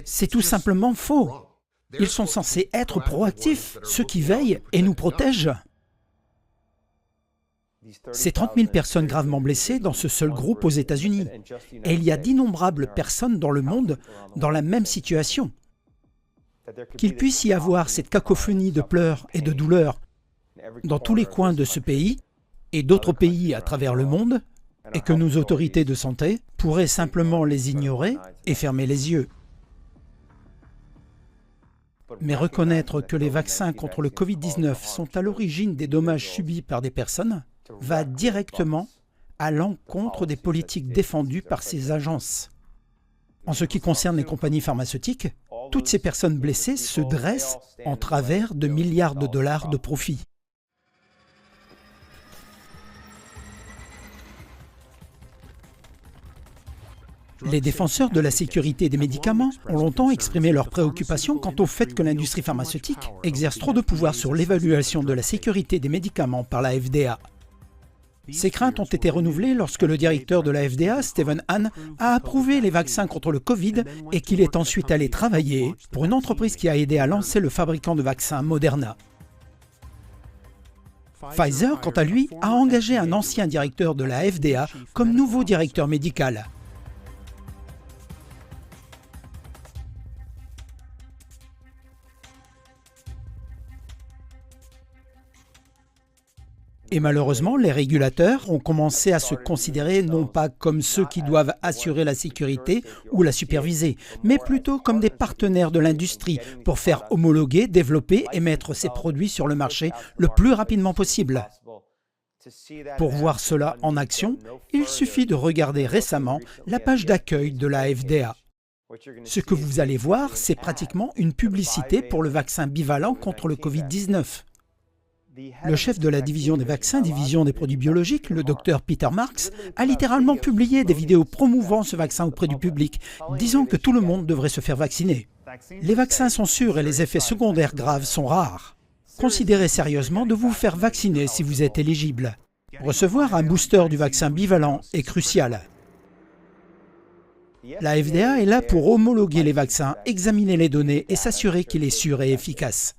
[SPEAKER 1] C'est tout simplement faux. Ils sont censés être proactifs, ceux qui veillent et nous protègent. C'est 30 000 personnes gravement blessées dans ce seul groupe aux États-Unis. Et il y a d'innombrables personnes dans le monde dans la même situation. Qu'il puisse y avoir cette cacophonie de pleurs et de douleurs dans tous les coins de ce pays et d'autres pays à travers le monde, et que nos autorités de santé pourraient simplement les ignorer et fermer les yeux. Mais reconnaître que les vaccins contre le Covid-19 sont à l'origine des dommages subis par des personnes va directement à l'encontre des politiques défendues par ces agences. En ce qui concerne les compagnies pharmaceutiques, toutes ces personnes blessées se dressent en travers de milliards de dollars de profit. Les défenseurs de la sécurité des médicaments ont longtemps exprimé leur préoccupation quant au fait que l'industrie pharmaceutique exerce trop de pouvoir sur l'évaluation de la sécurité des médicaments par la FDA. Ces craintes ont été renouvelées lorsque le directeur de la FDA, Stephen Hahn, a approuvé les vaccins contre le Covid et qu'il est ensuite allé travailler pour une entreprise qui a aidé à lancer le fabricant de vaccins Moderna. Pfizer, quant à lui, a engagé un ancien directeur de la FDA comme nouveau directeur médical. Et malheureusement, les régulateurs ont commencé à se considérer non pas comme ceux qui doivent assurer la sécurité ou la superviser, mais plutôt comme des partenaires de l'industrie pour faire homologuer, développer et mettre ces produits sur le marché le plus rapidement possible. Pour voir cela en action, il suffit de regarder récemment la page d'accueil de la FDA. Ce que vous allez voir, c'est pratiquement une publicité pour le vaccin bivalent contre le Covid-19. Le chef de la division des vaccins, division des produits biologiques, le Dr Peter Marks, a littéralement publié des vidéos promouvant ce vaccin auprès du public, disant que tout le monde devrait se faire vacciner. Les vaccins sont sûrs et les effets secondaires graves sont rares. Considérez sérieusement de vous faire vacciner si vous êtes éligible. Recevoir un booster du vaccin bivalent est crucial. La FDA est là pour homologuer les vaccins, examiner les données et s'assurer qu'il est sûr et efficace.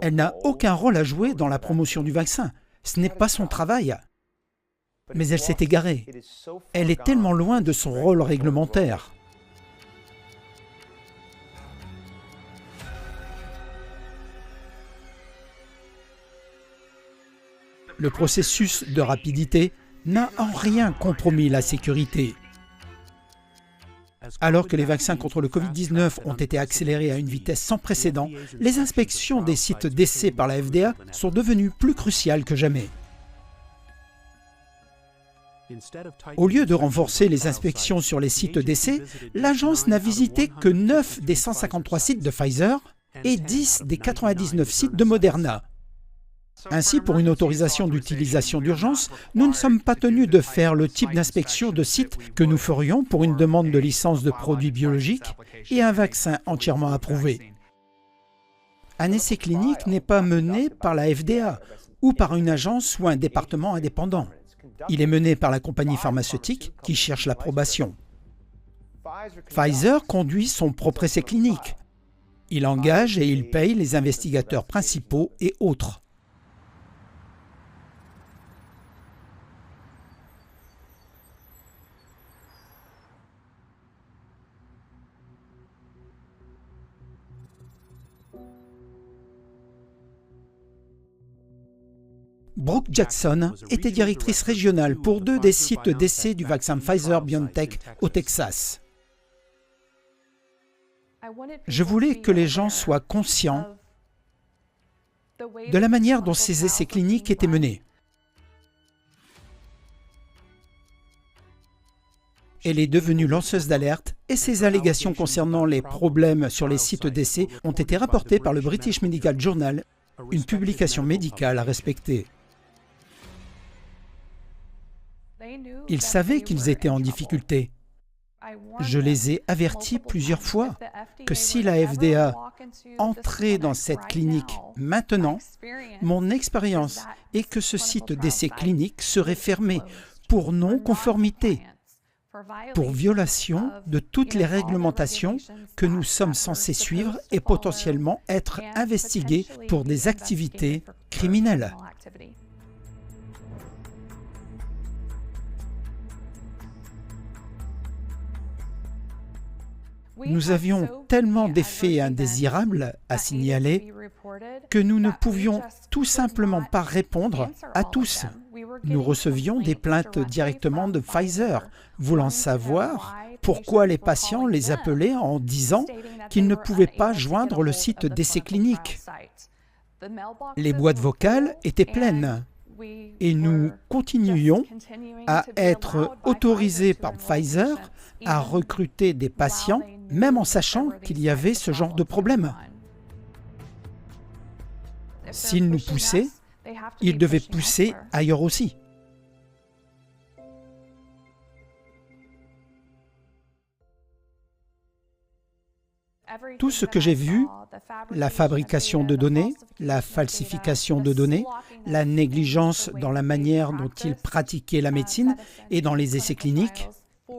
[SPEAKER 1] Elle n'a aucun rôle à jouer dans la promotion du vaccin. Ce n'est pas son travail. Mais elle s'est égarée. Elle est tellement loin de son rôle réglementaire. Le processus de rapidité n'a en rien compromis la sécurité. Alors que les vaccins contre le Covid-19 ont été accélérés à une vitesse sans précédent, les inspections des sites d'essai par la FDA sont devenues plus cruciales que jamais. Au lieu de renforcer les inspections sur les sites d'essai, l'agence n'a visité que 9 des 153 sites de Pfizer et 10 des 99 sites de Moderna. Ainsi, pour une autorisation d'utilisation d'urgence, nous ne sommes pas tenus de faire le type d'inspection de site que nous ferions pour une demande de licence de produits biologiques et un vaccin entièrement approuvé. Un essai clinique n'est pas mené par la FDA ou par une agence ou un département indépendant. Il est mené par la compagnie pharmaceutique qui cherche l'approbation. Pfizer conduit son propre essai clinique. Il engage et il paye les investigateurs principaux et autres. Brooke Jackson était directrice régionale pour 2 des sites d'essai du vaccin Pfizer-BioNTech au Texas. Je voulais que les gens soient conscients de la manière dont ces essais cliniques étaient menés. Elle est devenue lanceuse d'alerte et ses allégations concernant les problèmes sur les sites d'essai ont été rapportées par le British Medical Journal, une publication médicale à respecter. Ils savaient qu'ils étaient en difficulté. Je les ai avertis plusieurs fois que si la FDA entrait dans cette clinique maintenant, mon expérience est que ce site d'essai clinique serait fermé pour non-conformité. pour violation de toutes les réglementations que nous sommes censés suivre et potentiellement être investigués pour des activités criminelles. Nous avions tellement d'effets indésirables à signaler que nous ne pouvions tout simplement pas répondre à tous. Nous recevions des plaintes directement de Pfizer, voulant savoir pourquoi les patients les appelaient en disant qu'ils ne pouvaient pas joindre le site d'essais cliniques. Les boîtes vocales étaient pleines et nous continuions à être autorisés par Pfizer à recruter des patients, même en sachant qu'il y avait ce genre de problème. S'ils nous poussaient, ils devaient pousser ailleurs aussi. Tout ce que j'ai vu, la fabrication de données, la falsification de données, la négligence dans la manière dont ils pratiquaient la médecine et dans les essais cliniques,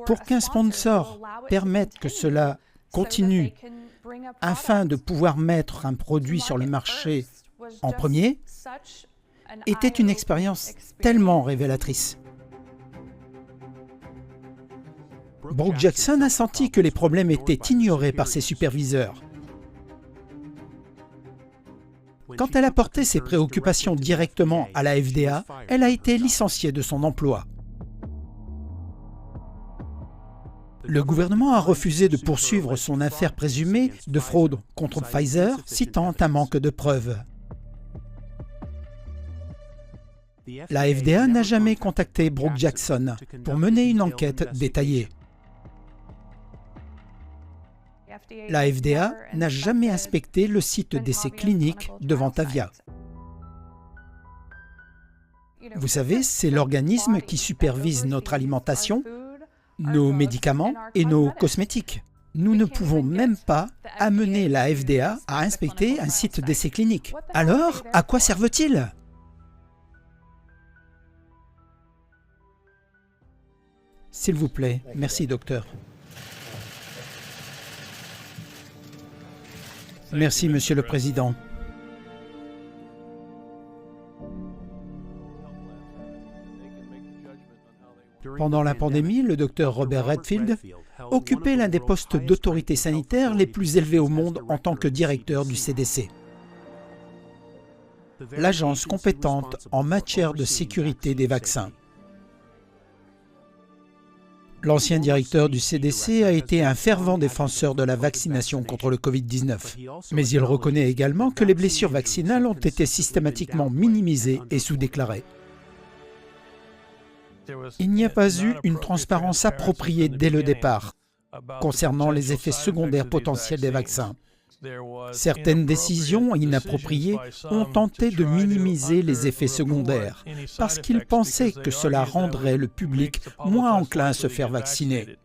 [SPEAKER 1] pour qu'un sponsor permette que cela continue afin de pouvoir mettre un produit sur le marché en premier, était une expérience tellement révélatrice. Brooke Jackson a senti que les problèmes étaient ignorés par ses superviseurs. Quand elle a porté ses préoccupations directement à la FDA, elle a été licenciée de son emploi. Le gouvernement a refusé de poursuivre son affaire présumée de fraude contre Pfizer, citant un manque de preuves. La FDA n'a jamais contacté Brooke Jackson pour mener une enquête détaillée. La FDA n'a jamais inspecté le site d'essais cliniques de Ventavia. Vous savez, c'est l'organisme qui supervise notre alimentation, nos médicaments et nos cosmétiques. Nous ne pouvons même pas amener la FDA à inspecter un site d'essais cliniques. Alors, à quoi servent-ils? S'il vous plaît, merci docteur. Merci Monsieur le Président. Pendant la pandémie, le docteur Robert Redfield occupait l'un des postes d'autorité sanitaire les plus élevés au monde en tant que directeur du CDC. L'agence compétente en matière de sécurité des vaccins. L'ancien directeur du CDC a été un fervent défenseur de la vaccination contre le Covid-19. Mais il reconnaît également que les blessures vaccinales ont été systématiquement minimisées et sous-déclarées. Il n'y a pas eu une transparence appropriée dès le départ concernant les effets secondaires potentiels des vaccins. Certaines décisions inappropriées ont tenté de minimiser les effets secondaires parce qu'ils pensaient que cela rendrait le public moins enclin à se faire vacciner.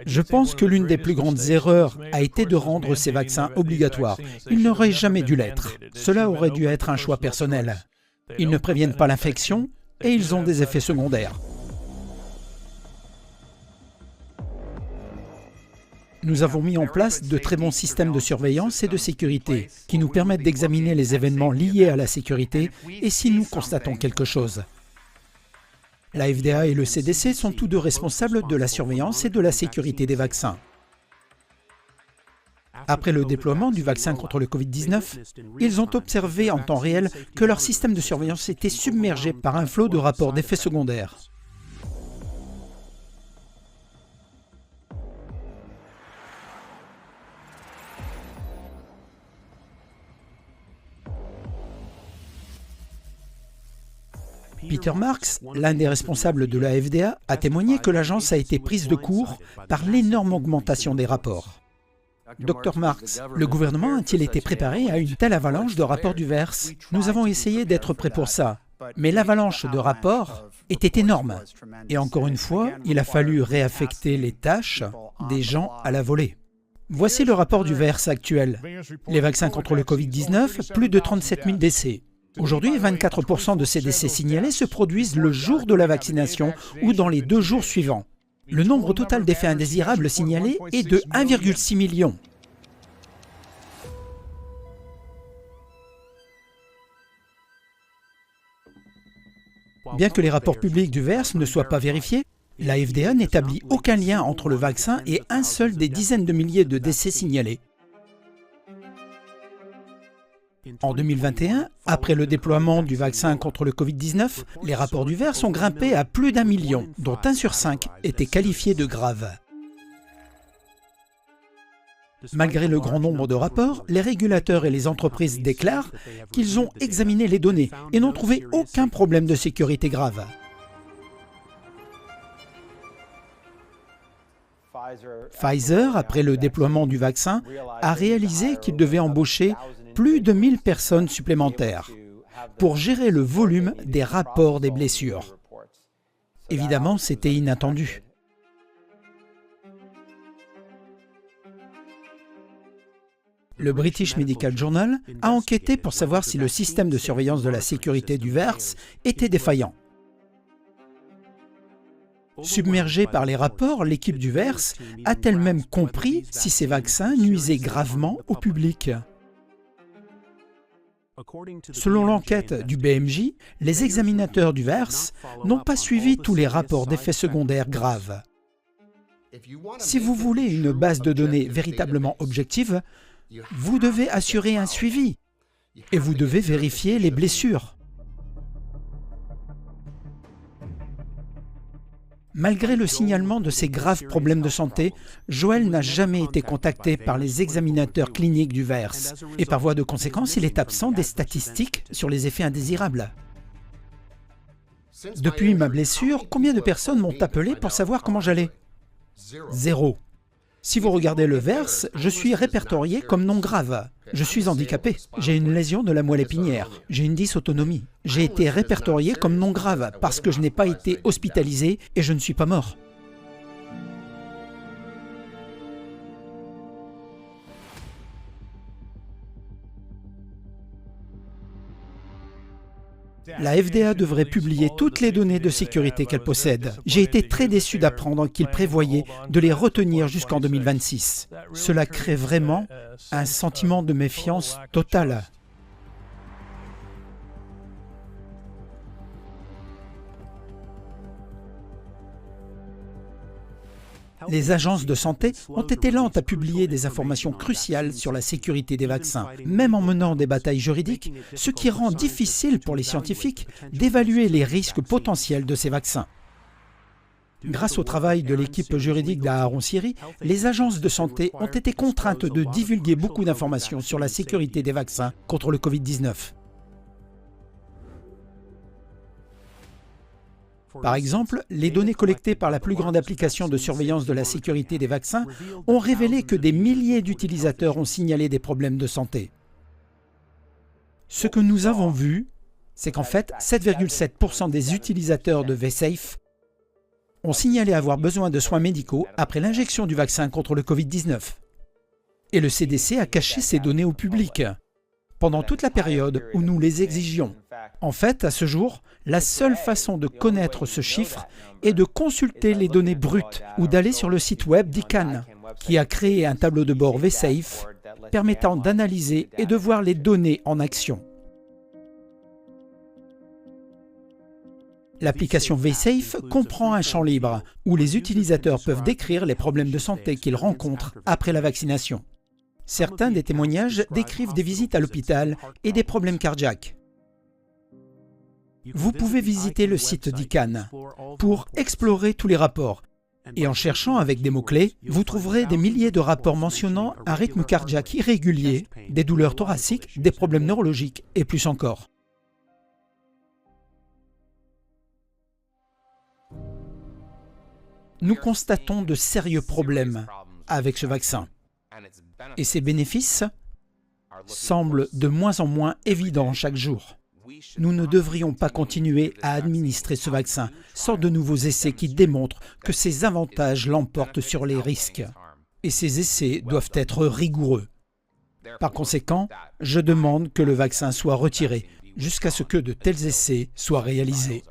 [SPEAKER 1] Je pense que l'une des plus grandes erreurs a été de rendre ces vaccins obligatoires. Ils n'auraient jamais dû l'être. Cela aurait dû être un choix personnel. Ils ne préviennent pas l'infection et ils ont des effets secondaires. Nous avons mis en place de très bons systèmes de surveillance et de sécurité qui nous permettent d'examiner les événements liés à la sécurité et si nous constatons quelque chose. La FDA et le CDC sont tous deux responsables de la surveillance et de la sécurité des vaccins. Après le déploiement du vaccin contre le Covid-19, ils ont observé en temps réel que leur système de surveillance était submergé par un flot de rapports d'effets secondaires. Peter Marks, l'un des responsables de la FDA, a témoigné que l'agence a été prise de court par l'énorme augmentation des rapports. Dr Marks, le gouvernement a-t-il été préparé à une telle avalanche de rapports divers? Nous avons essayé d'être prêts pour ça, mais l'avalanche de rapports était énorme. Et encore une fois, il a fallu réaffecter les tâches des gens à la volée. Voici le rapport du VERS actuel. Les vaccins contre le Covid-19, plus de 37 000 décès. Aujourd'hui, 24% de ces décès signalés se produisent le jour de la vaccination ou dans les 2 jours suivants. Le nombre total d'effets indésirables signalés est de 1,6 million. Bien que les rapports publics du VERS ne soient pas vérifiés, la FDA n'établit aucun lien entre le vaccin et un seul des dizaines de milliers de décès signalés. En 2021, après le déploiement du vaccin contre le Covid-19, les rapports du VERS ont grimpé à plus d'1 million, dont 1 sur 5 étaient qualifiés de graves. Malgré le grand nombre de rapports, les régulateurs et les entreprises déclarent qu'ils ont examiné les données et n'ont trouvé aucun problème de sécurité grave. Pfizer, après le déploiement du vaccin, a réalisé qu'il devait embaucher plus de 1000 personnes supplémentaires pour gérer le volume des rapports des blessures. Évidemment, c'était inattendu. Le British Medical Journal a enquêté pour savoir si le système de surveillance de la sécurité du VERS était défaillant. Submergée par les rapports, l'équipe du VERS a elle-même compris si ces vaccins nuisaient gravement au public. Selon l'enquête du BMJ, les examinateurs du VERS n'ont pas suivi tous les rapports d'effets secondaires graves. Si vous voulez une base de données véritablement objective, vous devez assurer un suivi et vous devez vérifier les blessures. Malgré le signalement de ces graves problèmes de santé, Joel n'a jamais été contacté par les examinateurs cliniques du VERS et par voie de conséquence, il est absent des statistiques sur les effets indésirables. Depuis ma blessure, combien de personnes m'ont appelé pour savoir comment j'allais? 0. Si vous regardez le VERS, je suis répertorié comme non grave. Je suis handicapé. J'ai une lésion de la moelle épinière. J'ai une dysautonomie. J'ai été répertorié comme non grave parce que je n'ai pas été hospitalisé et je ne suis pas mort. La FDA devrait publier toutes les données de sécurité qu'elle possède. J'ai été très déçu d'apprendre qu'ils prévoyaient de les retenir jusqu'en 2026. Cela crée vraiment un sentiment de méfiance totale. Les agences de santé ont été lentes à publier des informations cruciales sur la sécurité des vaccins, même en menant des batailles juridiques, ce qui rend difficile pour les scientifiques d'évaluer les risques potentiels de ces vaccins. Grâce au travail de l'équipe juridique d'Aaron Siri, les agences de santé ont été contraintes de divulguer beaucoup d'informations sur la sécurité des vaccins contre le Covid-19. Par exemple, les données collectées par la plus grande application de surveillance de la sécurité des vaccins ont révélé que des milliers d'utilisateurs ont signalé des problèmes de santé. Ce que nous avons vu, c'est qu'en fait, 7,7% des utilisateurs de VSafe ont signalé avoir besoin de soins médicaux après l'injection du vaccin contre le Covid-19. Et le CDC a caché ces données au public pendant toute la période où nous les exigions. En fait, à ce jour, la seule façon de connaître ce chiffre est de consulter les données brutes ou d'aller sur le site web d'ICANN, qui a créé un tableau de bord VSafe permettant d'analyser et de voir les données en action. L'application VSafe comprend un champ libre où les utilisateurs peuvent décrire les problèmes de santé qu'ils rencontrent après la vaccination. Certains des témoignages décrivent des visites à l'hôpital et des problèmes cardiaques. Vous pouvez visiter le site d'ICANN pour explorer tous les rapports. Et en cherchant avec des mots-clés, vous trouverez des milliers de rapports mentionnant un rythme cardiaque irrégulier, des douleurs thoraciques, des problèmes neurologiques et plus encore. Nous constatons de sérieux problèmes avec ce vaccin. Et ses bénéfices semblent de moins en moins évidents chaque jour. Nous ne devrions pas continuer à administrer ce vaccin sans de nouveaux essais qui démontrent que ses avantages l'emportent sur les risques. Et ces essais doivent être rigoureux. Par conséquent, je demande que le vaccin soit retiré jusqu'à ce que de tels essais soient réalisés.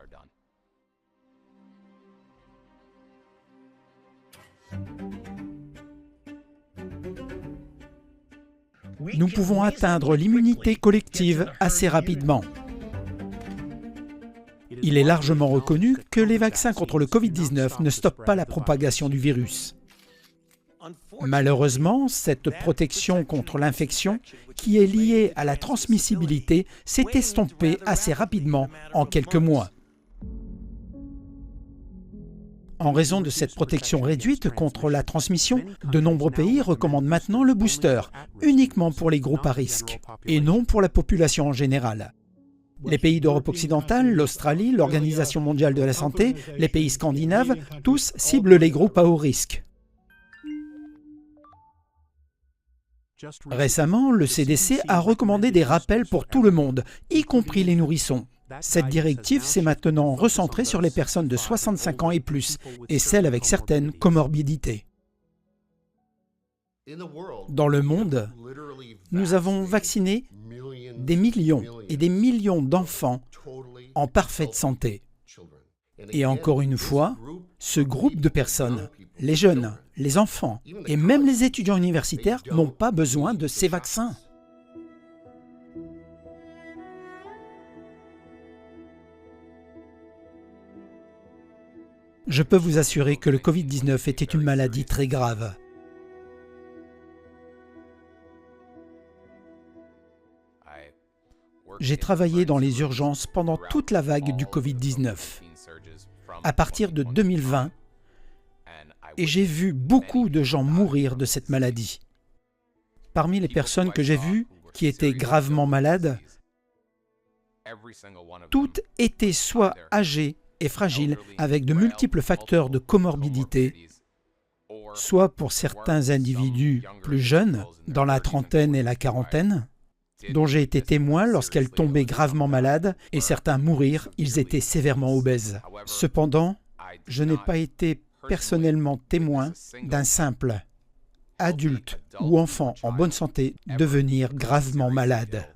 [SPEAKER 1] nous pouvons atteindre l'immunité collective assez rapidement. Il est largement reconnu que les vaccins contre le Covid-19 ne stoppent pas la propagation du virus. Malheureusement, cette protection contre l'infection, qui est liée à la transmissibilité, s'est estompée assez rapidement en quelques mois. En raison de cette protection réduite contre la transmission, de nombreux pays recommandent maintenant le booster, uniquement pour les groupes à risque, et non pour la population en général. Les pays d'Europe occidentale, l'Australie, l'Organisation mondiale de la santé, les pays scandinaves, tous ciblent les groupes à haut risque. Récemment, le CDC a recommandé des rappels pour tout le monde, y compris les nourrissons. Cette directive s'est maintenant recentrée sur les personnes de 65 ans et plus, et celles avec certaines comorbidités. Dans le monde, nous avons vacciné des millions et des millions d'enfants en parfaite santé. Et encore une fois, ce groupe de personnes, les jeunes, les enfants et même les étudiants universitaires n'ont pas besoin de ces vaccins. Je peux vous assurer que le Covid-19 était une maladie très grave. J'ai travaillé dans les urgences pendant toute la vague du Covid-19, à partir de 2020, et j'ai vu beaucoup de gens mourir de cette maladie. Parmi les personnes que j'ai vues qui étaient gravement malades, toutes étaient soit âgées et fragiles avec de multiples facteurs de comorbidité, soit pour certains individus plus jeunes, dans la trentaine et la quarantaine, dont j'ai été témoin lorsqu'elles tombaient gravement malades et certains mourir, ils étaient sévèrement obèses. Cependant, je n'ai pas été personnellement témoin d'un simple adulte ou enfant en bonne santé devenir gravement malade.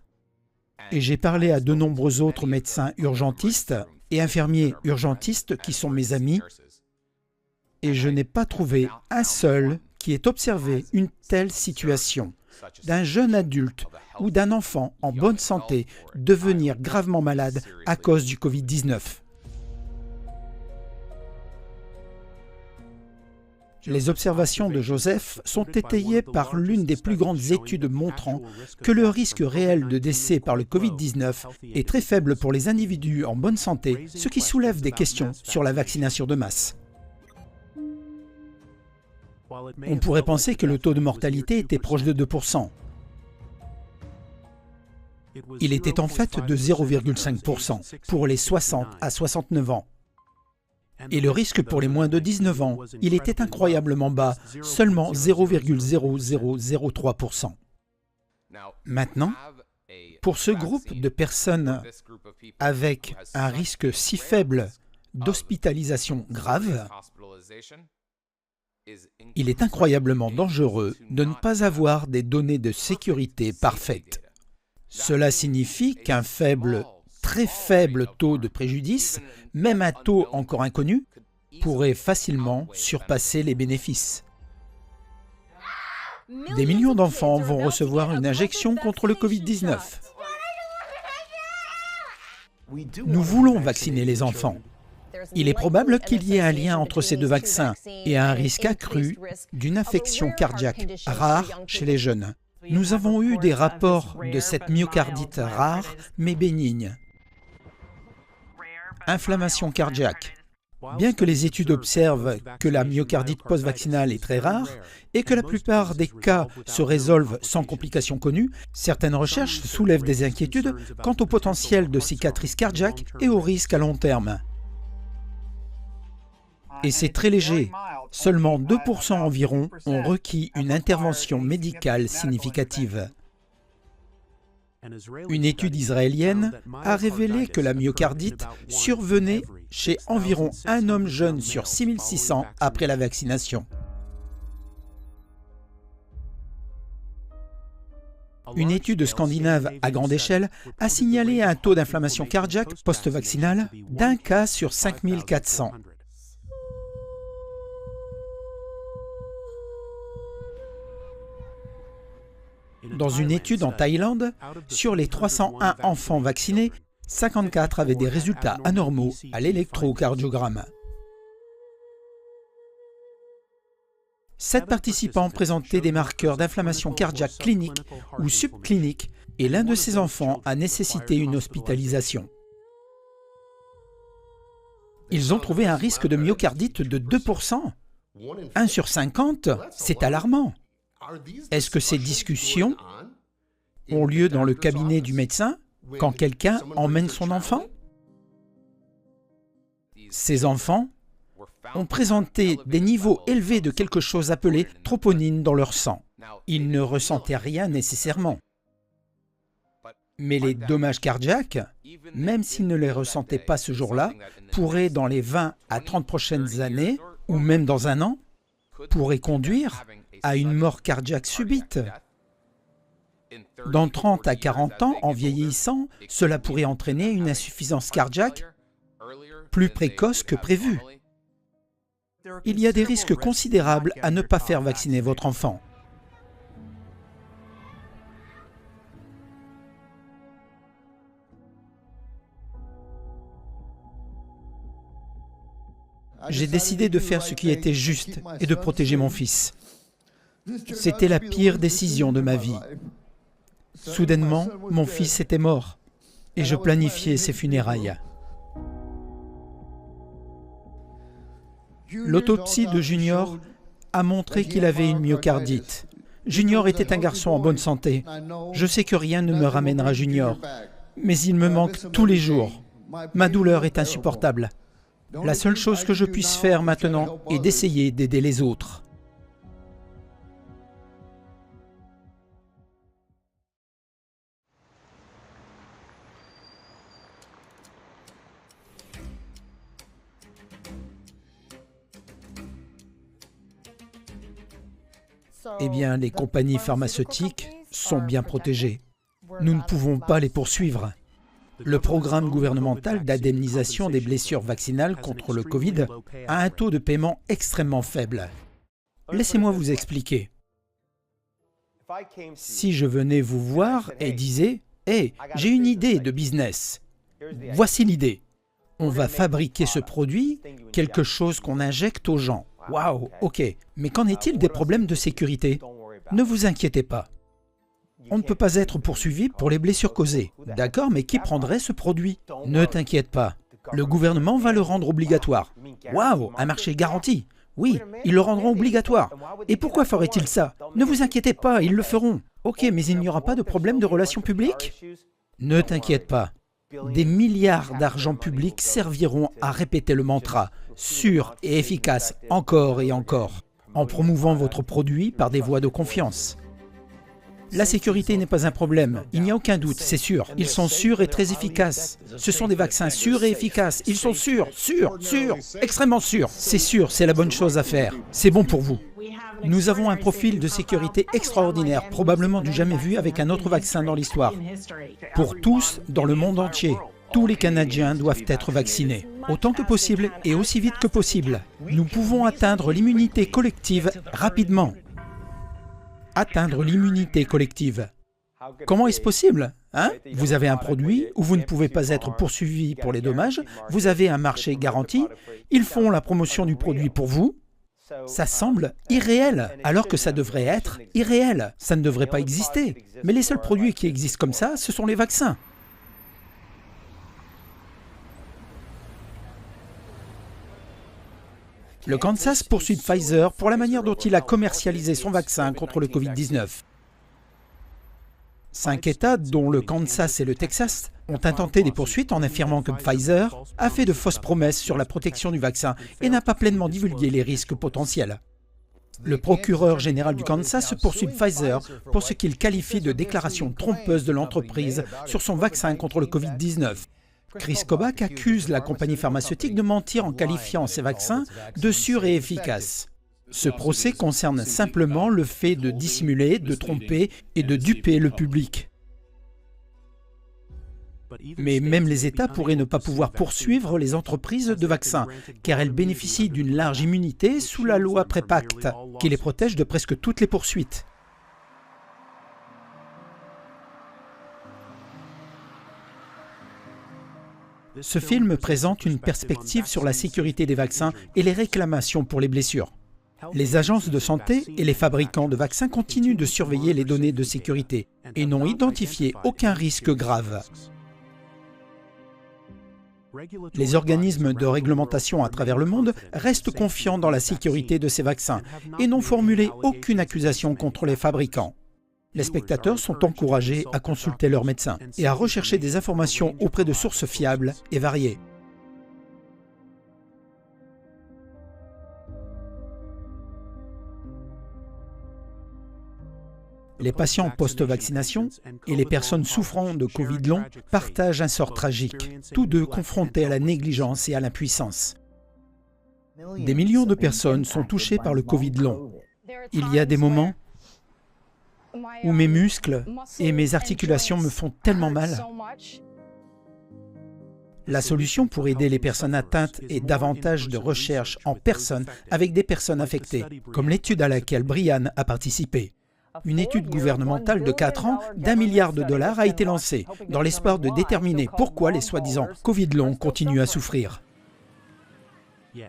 [SPEAKER 1] Et j'ai parlé à de nombreux autres médecins urgentistes et infirmiers urgentistes qui sont mes amis, et je n'ai pas trouvé un seul qui ait observé une telle situation d'un jeune adulte ou d'un enfant en bonne santé devenir gravement malade à cause du Covid-19. Les observations de Joseph sont étayées par l'une des plus grandes études montrant que le risque réel de décès par le Covid-19 est très faible pour les individus en bonne santé, ce qui soulève des questions sur la vaccination de masse. On pourrait penser que le taux de mortalité était proche de 2%. Il était en fait de 0,5% pour les 60 à 69 ans. Et le risque pour les moins de 19 ans, il était incroyablement bas, seulement 0,0003%. Maintenant, pour ce groupe de personnes avec un risque si faible d'hospitalisation grave, il est incroyablement dangereux de ne pas avoir des données de sécurité parfaites. Cela signifie qu'un très faible taux de préjudice, même un taux encore inconnu, pourrait facilement surpasser les bénéfices. Des millions d'enfants vont recevoir une injection contre le Covid-19. Nous voulons vacciner les enfants. Il est probable qu'il y ait un lien entre ces deux vaccins et un risque accru d'une infection cardiaque rare chez les jeunes. Nous avons eu des rapports de cette myocardite rare mais bénigne. Inflammation cardiaque. Bien que les études observent que la myocardite post-vaccinale est très rare et que la plupart des cas se résolvent sans complications connues, certaines recherches soulèvent des inquiétudes quant au potentiel de cicatrices cardiaques et au risque à long terme. Et c'est très léger. Seulement 2% environ ont requis une intervention médicale significative. Une étude israélienne a révélé que la myocardite survenait chez environ un homme jeune sur 6600 après la vaccination. Une étude scandinave à grande échelle a signalé un taux d'inflammation cardiaque post-vaccinale d'un cas sur 5400. Dans une étude en Thaïlande, sur les 301 enfants vaccinés, 54 avaient des résultats anormaux à l'électrocardiogramme. 7 participants présentaient des marqueurs d'inflammation cardiaque clinique ou subclinique et l'un de ces enfants a nécessité une hospitalisation. Ils ont trouvé un risque de myocardite de 2%. 1 sur 50, c'est alarmant. Est-ce que ces discussions ont lieu dans le cabinet du médecin quand quelqu'un emmène son enfant? Ces enfants ont présenté des niveaux élevés de quelque chose appelé troponine dans leur sang. Ils ne ressentaient rien nécessairement. Mais les dommages cardiaques, même s'ils ne les ressentaient pas ce jour-là, pourraient dans les 20 à 30 prochaines années, ou même dans un an, pourraient conduire à une mort cardiaque subite. Dans 30 à 40 ans, en vieillissant, cela pourrait entraîner une insuffisance cardiaque plus précoce que prévu. Il y a des risques considérables à ne pas faire vacciner votre enfant. J'ai décidé de faire ce qui était juste et de protéger mon fils. C'était la pire décision de ma vie. Soudainement, mon fils était mort et je planifiais ses funérailles. L'autopsie de Junior a montré qu'il avait une myocardite. Junior était un garçon en bonne santé. Je sais que rien ne me ramènera Junior, mais il me manque tous les jours. Ma douleur est insupportable. La seule chose que je puisse faire maintenant est d'essayer d'aider les autres. Eh bien, les compagnies pharmaceutiques sont bien protégées. Nous ne pouvons pas les poursuivre. Le programme gouvernemental d'indemnisation des blessures vaccinales contre le Covid a un taux de paiement extrêmement faible. Laissez-moi vous expliquer. Si je venais vous voir et disais « Hey, j'ai une idée de business. Voici l'idée. On va fabriquer ce produit, quelque chose qu'on injecte aux gens. Waouh, ok. Mais qu'en est-il des problèmes de sécurité? Ne vous inquiétez pas. On ne peut pas être poursuivi pour les blessures causées. D'accord, mais qui prendrait ce produit? Ne t'inquiète pas. Le gouvernement va le rendre obligatoire. Waouh, un marché garanti. Oui, ils le rendront obligatoire. Et pourquoi ferait-il ça? Ne vous inquiétez pas, ils le feront. Ok, mais il n'y aura pas de problème de relations publiques? Ne t'inquiète pas. Des milliards d'argent public serviront à répéter le mantra sûr et efficace encore et encore, en promouvant votre produit par des voies de confiance. La sécurité n'est pas un problème, il n'y a aucun doute, c'est sûr. Ils sont sûrs et très efficaces. Ce sont des vaccins sûrs et efficaces. Ils sont sûrs, extrêmement sûrs. C'est sûr, c'est la bonne chose à faire. C'est bon pour vous. Nous avons un profil de sécurité extraordinaire, probablement du jamais vu avec un autre vaccin dans l'histoire. Pour tous, dans le monde entier, tous les Canadiens doivent être vaccinés, autant que possible et aussi vite que possible. Nous pouvons atteindre l'immunité collective rapidement. Atteindre l'immunité collective. Comment est-ce possible? Vous avez un produit où vous ne pouvez pas être poursuivi pour les dommages, vous avez un marché garanti, ils font la promotion du produit pour vous. Ça semble irréel, alors que ça devrait être irréel. Ça ne devrait pas exister. Mais les seuls produits qui existent comme ça, ce sont les vaccins. Le Kansas poursuit Pfizer pour la manière dont il a commercialisé son vaccin contre le Covid-19. 5 États, dont le Kansas et le Texas, ont intenté des poursuites en affirmant que Pfizer a fait de fausses promesses sur la protection du vaccin et n'a pas pleinement divulgué les risques potentiels. Le procureur général du Kansas poursuit Pfizer pour ce qu'il qualifie de déclaration trompeuse de l'entreprise sur son vaccin contre le Covid-19. Chris Kobach accuse la compagnie pharmaceutique de mentir en qualifiant ces vaccins de sûrs et efficaces. Ce procès concerne simplement le fait de dissimuler, de tromper et de duper le public. Mais même les États pourraient ne pas pouvoir poursuivre les entreprises de vaccins, car elles bénéficient d'une large immunité sous la loi PREPACT, qui les protège de presque toutes les poursuites. Ce film présente une perspective sur la sécurité des vaccins et les réclamations pour les blessures. Les agences de santé et les fabricants de vaccins continuent de surveiller les données de sécurité et n'ont identifié aucun risque grave. Les organismes de réglementation à travers le monde restent confiants dans la sécurité de ces vaccins et n'ont formulé aucune accusation contre les fabricants. Les spectateurs sont encouragés à consulter leurs médecins et à rechercher des informations auprès de sources fiables et variées. Les patients post-vaccination et les personnes souffrant de Covid long partagent un sort tragique, tous deux confrontés à la négligence et à l'impuissance. Des millions de personnes sont touchées par le Covid long. Il y a des moments où mes muscles et mes articulations me font tellement mal. La solution pour aider les personnes atteintes est davantage de recherche en personne avec des personnes affectées, comme l'étude à laquelle Brian a participé. Une étude gouvernementale de 4 ans d'1 milliard de dollars a été lancée, dans l'espoir de déterminer pourquoi les soi-disant Covid longs continuent à souffrir.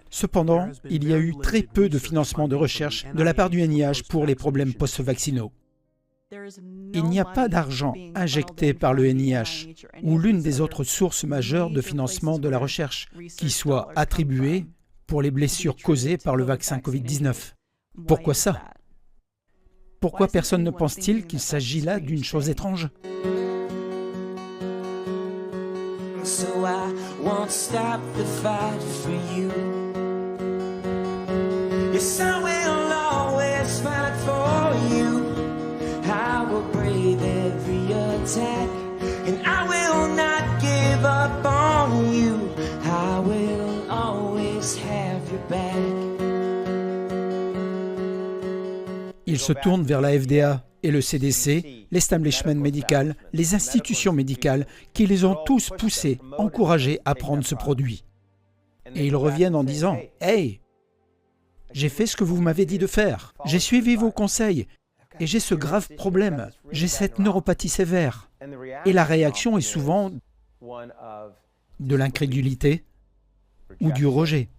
[SPEAKER 1] Cependant, il y a eu très peu de financement de recherche de la part du NIH pour les problèmes post-vaccinaux. Il n'y a pas d'argent injecté par le NIH ou l'une des autres sources majeures de financement de la recherche qui soit attribuée pour les blessures causées par le vaccin Covid-19. Pourquoi ça? Pourquoi personne ne pense-t-il qu'il s'agit là d'une chose étrange? So I won't stop the fight for you. Yes, I will always fight for you. I will brave every attack, and I will not give up on you. I will always have your back. Il se tourne vers la FDA et le CDC, l'establishment médical, les institutions médicales qui les ont tous poussés, encouragés à prendre ce produit. Et ils reviennent en disant « Hey, j'ai fait ce que vous m'avez dit de faire, j'ai suivi vos conseils et j'ai ce grave problème, j'ai cette neuropathie sévère. » Et la réaction est souvent de l'incrédulité ou du rejet.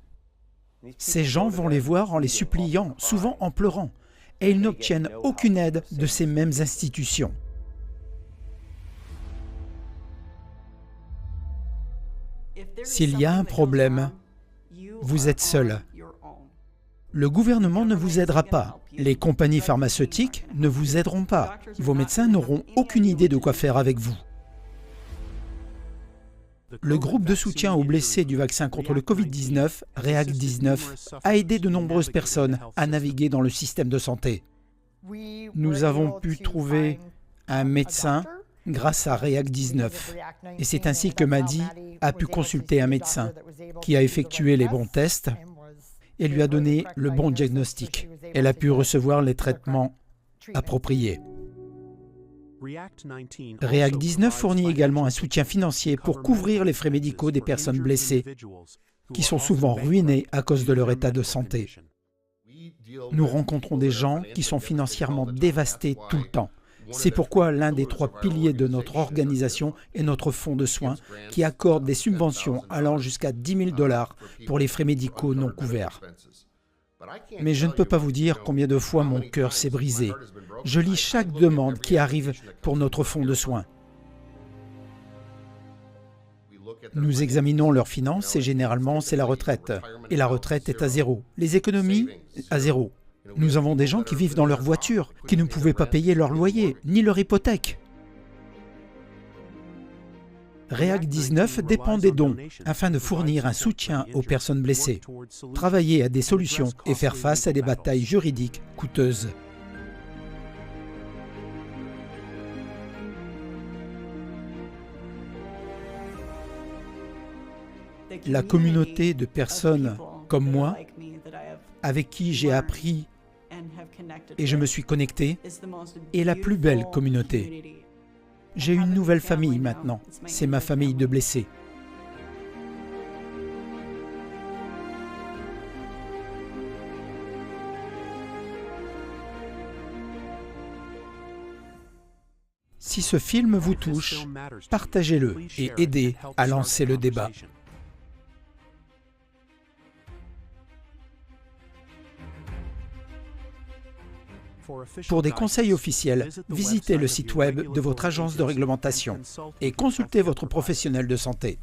[SPEAKER 1] Ces gens vont les voir en les suppliant, souvent en pleurant. Et ils n'obtiennent aucune aide de ces mêmes institutions. S'il y a un problème, vous êtes seul. Le gouvernement ne vous aidera pas. Les compagnies pharmaceutiques ne vous aideront pas. Vos médecins n'auront aucune idée de quoi faire avec vous. Le groupe de soutien aux blessés du vaccin contre le Covid-19, REACT-19, a aidé de nombreuses personnes à naviguer dans le système de santé. Nous avons pu trouver un médecin grâce à REACT-19. Et c'est ainsi que Maddie a pu consulter un médecin qui a effectué les bons tests et lui a donné le bon diagnostic. Elle a pu recevoir les traitements appropriés. REACT-19 fournit également un soutien financier pour couvrir les frais médicaux des personnes blessées, qui sont souvent ruinées à cause de leur état de santé. Nous rencontrons des gens qui sont financièrement dévastés tout le temps. C'est pourquoi l'un des 3 piliers de notre organisation est notre fonds de soins, qui accorde des subventions allant jusqu'à 10 000 $ pour les frais médicaux non couverts. Mais je ne peux pas vous dire combien de fois mon cœur s'est brisé. Je lis chaque demande qui arrive pour notre fonds de soins. Nous examinons leurs finances et généralement c'est la retraite. Et la retraite est à 0. Les économies, à 0. Nous avons des gens qui vivent dans leur voiture, qui ne pouvaient pas payer leur loyer, ni leur hypothèque. REACT-19 dépend des dons afin de fournir un soutien aux personnes blessées, travailler à des solutions et faire face à des batailles juridiques coûteuses. La communauté de personnes comme moi, avec qui j'ai appris et je me suis connecté, est la plus belle communauté. J'ai une nouvelle famille maintenant, c'est ma famille de blessés. Si ce film vous touche, partagez-le et aidez à lancer le débat. Pour des conseils officiels, visitez le site web de votre agence de réglementation et consultez votre professionnel de santé.